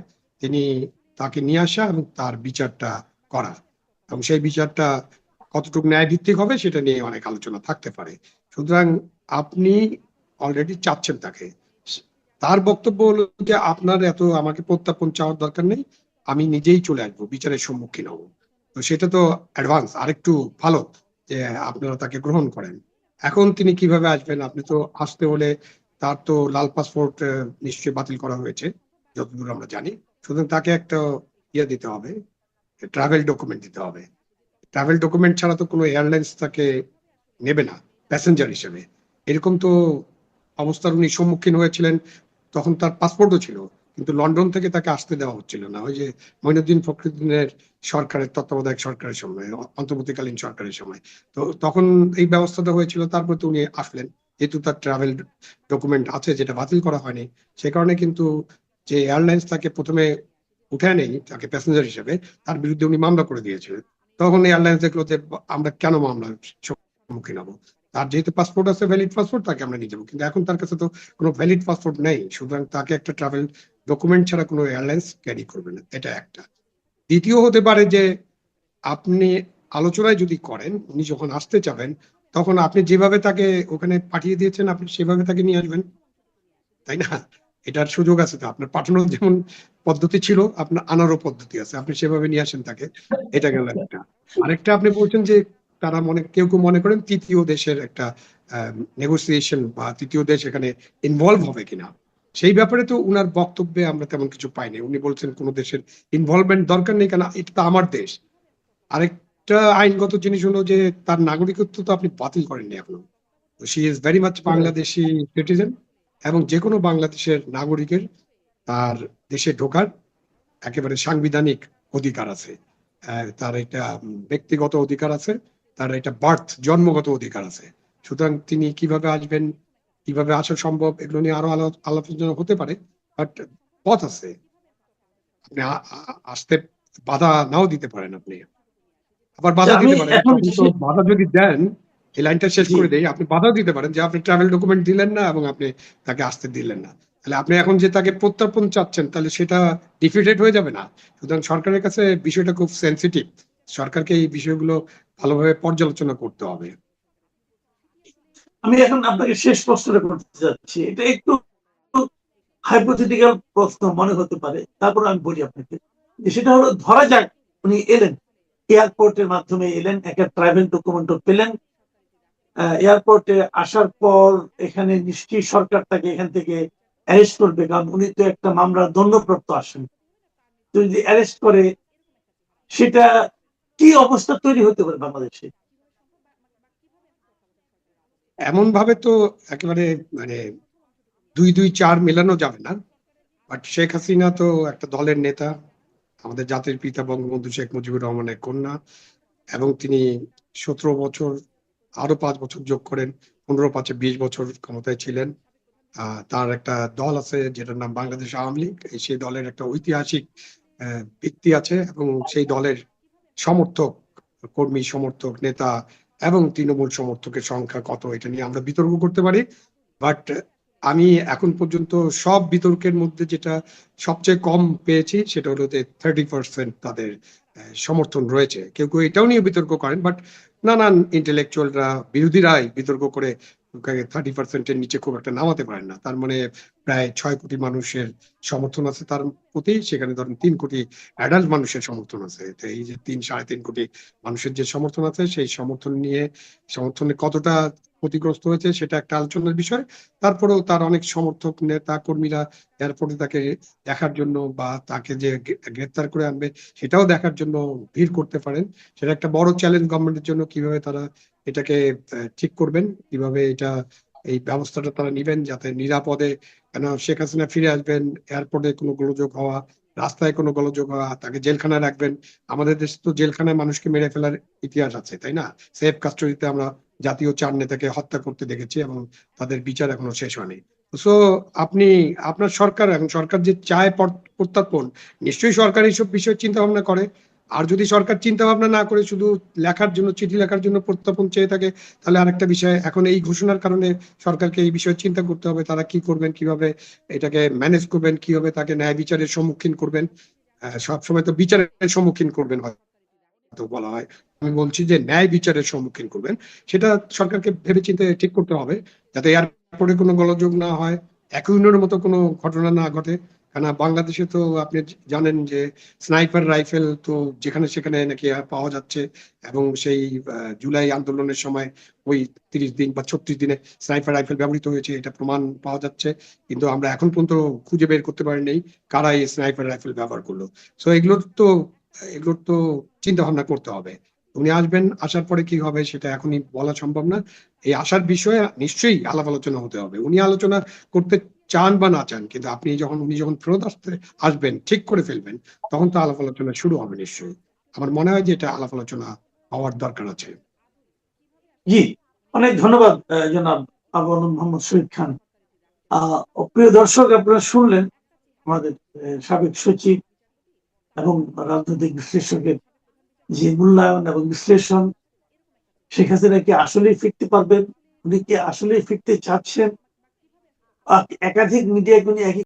তাকে নিয়ে আসা এবং তার বিচারটা করা, এবং সেই বিচারটা কতটুকু ন্যায় ভিত্তিক হবে সেটা নিয়ে অনেক আলোচনা থাকতে পারে। সুতরাং আপনি অলরেডি চাচ্ছেন তাকে, তার বক্তব্য হলো যে আপনার এত আমাকে প্রত্যাপন চাওয়ার দরকার নেই, আমি নিজেই চলে আসবো, বিচারের সম্মুখীন হবো। তো সেটা তো অ্যাডভান্স, আরেকটু ভালো যে আপনারা তাকে গ্রহণ করেন। এখন তিনি কিভাবে আসবেন? আপনি তো আসতে হলে তার তো লাল পাসপোর্ট নিশ্চয়ই বাতিল করা হয়েছে যতদূর আমরা জানি। সুতরাং তাকে একটা দিতে হবে, ট্রাভেল ডকুমেন্ট দিতে হবে। ট্রাভেল ডকুমেন্ট ছাড়া তো কোনো এয়ারলাইন্স তাকে নেবে না প্যাসেঞ্জার হিসেবে। এরকম তো অবস্থার উনি সম্মুখীন হয়েছিলেন, তখন তার পাসপোর্টও ছিল কিন্তু লন্ডন থেকে তাকে আসতে দেওয়া হচ্ছিল না, ওই যে মঈনুদ্দিন ফখরুদ্দিনের সরকারের তত্ত্বাবধায়ক সরকারের সময়, অন্তর্বর্তীকালীন সরকারের সময়। তো তখন এই ব্যবস্থাটা হয়েছিল, তারপর তো উনি আসলেন, যেহেতু তার ট্রাভেল ডকুমেন্ট আছে যেটা বাতিল করা হয়নি, সে কারণে কিন্তু যে এয়ারলাইন্স তাকে প্রথমে উঠায় নেই তাকে প্যাসেঞ্জার হিসেবে, তার বিরুদ্ধে উনি মামলা করে দিয়েছিলেন। তখন এয়ারলাইন্স দেখলো যে আমরা কেন মামলার সম্মুখীন হবো, তার যেহেতু পাসপোর্ট আছে, ভ্যালিড পাসপোর্ট, তাকে আমরা নিয়ে যাবো। কিন্তু এখন তার কাছে তো কোনো ভ্যালিড পাসপোর্ট নেই, সুতরাং তাকে একটা ট্রাভেল ডকুমেন্ট ছাড়া কোনো এয়ারলাইন্স ক্যারি করবে না, এটা একটা। দ্বিতীয় হতে পারে যে আপনি আলোচনায় যদি করেন, উনি যখন আসতে চাবেন তখন আপনি যেভাবে তাকে ওখানে পাঠিয়ে দিয়েছেন আপনি সেভাবে তাকে নিয়ে আসবেন, তাই না? এটার সুযোগ আছে তো, আপনার পাঠানোর যেমন পদ্ধতি ছিল আপনার আনারও পদ্ধতি আছে, আপনি সেভাবে নিয়ে আসেন তাকে। এটা গেল একটা। আরেকটা, আপনি বলছেন যে তারা কেউ কেউ মনে করেন তৃতীয় দেশের একটা নেগোসিয়েশন বা তৃতীয় দেশ এখানে ইনভলভ হবে কিনা। সেই ব্যাপারে তো উনার বক্তব্যে আমরা তেমন কিছু পাইনি। উনি বলছেন কোনো দেশের ইনভলভমেন্ট দরকার নেই, কেন এটা তো আমার দেশ। আরেকটা আইনগত জিনিস হলো যে তার নাগরিকত্ব তো আপনি বাতিল করেননি এখনো। She is very much Bangladeshi citizen, এবং যে কোনো বাংলাদেশের নাগরিকের তার দেশে ঢোকার একেবারে সাংবিধানিক অধিকার আছে। তার একটা ব্যক্তিগত অধিকার আছে, তার একটা জন্মগত অধিকার আছে। সুতরাং তিনি কিভাবে আসবেন, কিভাবে আসা সম্ভব, এগুলো নিয়ে আরো আলোচনা হতে পারে, বাট পথ আছে। আপনি আসতে বাধা নাও দিতে পারেন, আপনি আবার বাধা আমি দিতে পারেন। এখন তখন তো বাধা যদি দেন, এই লাইনটা শেষ জি। করে দেই, আপনি বাধা দিতে পারেন যে আপনি ট্রাভেল ডকুমেন্ট দিলেন না এবং আপনি তাকে আসতে দিলেন না। তাহলে আপনি এখন যে তাকে প্রত্যর্পণ চাচ্ছেন, তাহলে সেটা ডিফিটেড হয়ে যাবে না? সুতরাং সরকারের কাছে বিষয়টা খুব সেন্সিটিভ। সরকারকে এই বিষয়গুলো ভালোভাবে পর্যালোচনা করতে হবে। আমি এখন আপনাকে শেষ প্রশ্নটা করতে যাচ্ছি, এটা একটু হাইপোথেটিক্যাল প্রশ্ন মনে হতে পারে, তারপর আমি বলি আপনাকে যে সেটা হলো, ধরা যাক উনি এলেন, এয়ারপোর্টের মাধ্যমে এলেন, একটা ট্রাভেল ডকুমেন্টও পেলেন, এয়ারপোর্টে আসার পর এখানে নিশ্চয়ই সরকার তাকে এখান থেকে অ্যারেস্ট করবে, কারণ উনি তো একটা মামলার দণ্ডপ্রাপ্ত আসেন। যদি অ্যারেস্ট করে, সেটা কি অবস্থা তৈরি হতে পারে বাংলাদেশে? এমন ভাবে তো একেবারে মানে 2-2-4 মেলানো যাবে না। বাট শেখ হাসিনা তো একটা দলের নেতা, আমাদের জাতির পিতা বঙ্গবন্ধু শেখ মুজিবুর রহমানের কন্যা, এবং তিনি 17 বছর, আরো 5 বছর যোগ করেন, 15-5-20 বছর ক্ষমতায় ছিলেন। তার একটা দল আছে যেটার নাম বাংলাদেশ আওয়ামী লীগ। সেই দলের একটা ঐতিহাসিক ভিত্তি আছে, এবং সেই দলের সমর্থক, কর্মী সমর্থক, নেতা এবং তৃণমূল সমর্থকের সংখ্যা কত, এটা নিয়ে আমরা বিতর্ক করতে পারি। বাট আমি এখন পর্যন্ত সব বিতর্কের মধ্যে যেটা সবচেয়ে কম পেয়েছি সেটা হলো যে 30% তাদের সমর্থন রয়েছে। কেউ কেউ এটাও নিয়ে বিতর্ক করেন, বাট নানান ইন্টেলেকচুয়ালরা, বিরোধীরাই বিতর্ক করে 30%-এর নিচে খুব একটা নামাতে পারেন না। তার মানে প্রায় 6 কোটি মানুষের সমর্থন আছে তার প্রতি। সেখানে ধরেন 3 কোটি অ্যাডাল্ট মানুষের সমর্থন আছে। তো এই যে 3-3.5 কোটি মানুষের যে সমর্থন আছে, সেই সমর্থনে কতটা ক্ষতিগ্রস্ত হয়েছে সেটা একটা আলোচনার বিষয়। তারপরেও তার অনেক সমর্থক, নেতা কর্মীরা এয়ারপোর্টে তাকে দেখার জন্য বা তাকে যে গ্রেপ্তার করে আনবে সেটাও দেখার জন্য ভিড় করতে পারেন। সেটা একটা বড় চ্যালেঞ্জ গভর্নমেন্টের জন্য, কিভাবে তারা এটাকে ঠিক করবেন, কিভাবে এই ব্যবস্থাটা তারা নিবেন যাতে নিরাপদে, কেন শেখ হাসিনা ফিরে আসবেন, এয়ারপোর্টে কোনো গোলযোগ হওয়া, রাস্তায় কোনো গোলযোগ হওয়া, তাকে জেলখানায় রাখবেন। আমাদের দেশে তো জেলখানায় মানুষকে মেরে ফেলার ইতিহাস আছে, তাই না? সেফ কাস্টডিতে আমরা জাতীয় 4 নেতাকে হত্যা করতে দেখেছি, এবং তাদের বিচার এখনো শেষ হয়নি। সো আপনার সরকার যে চায় প্রত্যর্পণ, নিশ্চয়ই সরকার এইসব বিষয় চিন্তা ভাবনা করে। আর যদি সরকার চিন্তা ভাবনা না করে শুধু লেখার জন্য, চিঠি লেখার জন্য প্রত্যর্পণ চেয়ে থাকে, তাহলে আরেকটা বিষয়, এখন এই ঘোষণার কারণে সরকারকে এই বিষয়ে চিন্তা করতে হবে, তারা কি করবেন, কিভাবে এটাকে ম্যানেজ করবেন, কিভাবে তাকে ন্যায় বিচারের সম্মুখীন করবেন। সবসময় তো বিচারের সম্মুখীন করবেন হয়তো বলা হয়, আমি বলছি যে ন্যায় বিচারের সম্মুখীন করবেন। সেটা সরকারকে ভেবেচিন্তে ঠিক করতে হবে, যাতে এয়ারপোর্টে কোনো গোলযোগ না হয়, একুইনোর মতো কোনো ঘটনা না ঘটে। কেন বাংলাদেশে তো আপনি জানেন যে স্নাইপার রাইফেল তো যেখানে সেখানে নাকি পাওয়া যাচ্ছে, এবং সেই জুলাই আন্দোলনের সময় ওই 30 দিন বা 36 দিনে স্নাইপার রাইফেল ব্যবহৃত হয়েছে, এটা প্রমাণ পাওয়া যাচ্ছে। কিন্তু আমরা এখন পর্যন্ত খুঁজে বের করতে পারিনি কারা এই স্নাইপার রাইফেল ব্যবহার করলো। সো এগুলোর তো চিন্তা ভাবনা করতে হবে। উনি আসবেন, আসার পরে কি হবে সেটা এখনই বলা সম্ভব না। এই আসার বিষয়ে নিশ্চয়ই আলাপ আলোচনা হতে হবে। উনি আলোচনা করতে চান বা না চান, কিন্তু উনি যখন ফেরত আসবেন, ঠিক করে ফেলবেন, তখন তো আলাপ আলোচনা শুরু হবে নিশ্চয়ই। আমার মনে হয় যে এটা আলাপ আলোচনা হওয়ার দরকার আছে। জি, অনেক ধন্যবাদ জনাব আবু মোহাম্মদ শহীদ খান। প্রিয় দর্শক, আপনারা শুনলেন আমাদের সাবেক সচিব এবং রাজনৈতিক বিশ্লেষকের যে মূল্যায়ন এবং বিশ্লেষণ। শেখ হাসিনা কি আসলেই ফিরতে পারবেন? উনি কি আসলেই ফিরতে চাচ্ছেন? একাধিক মিডিয়াকে উনি একই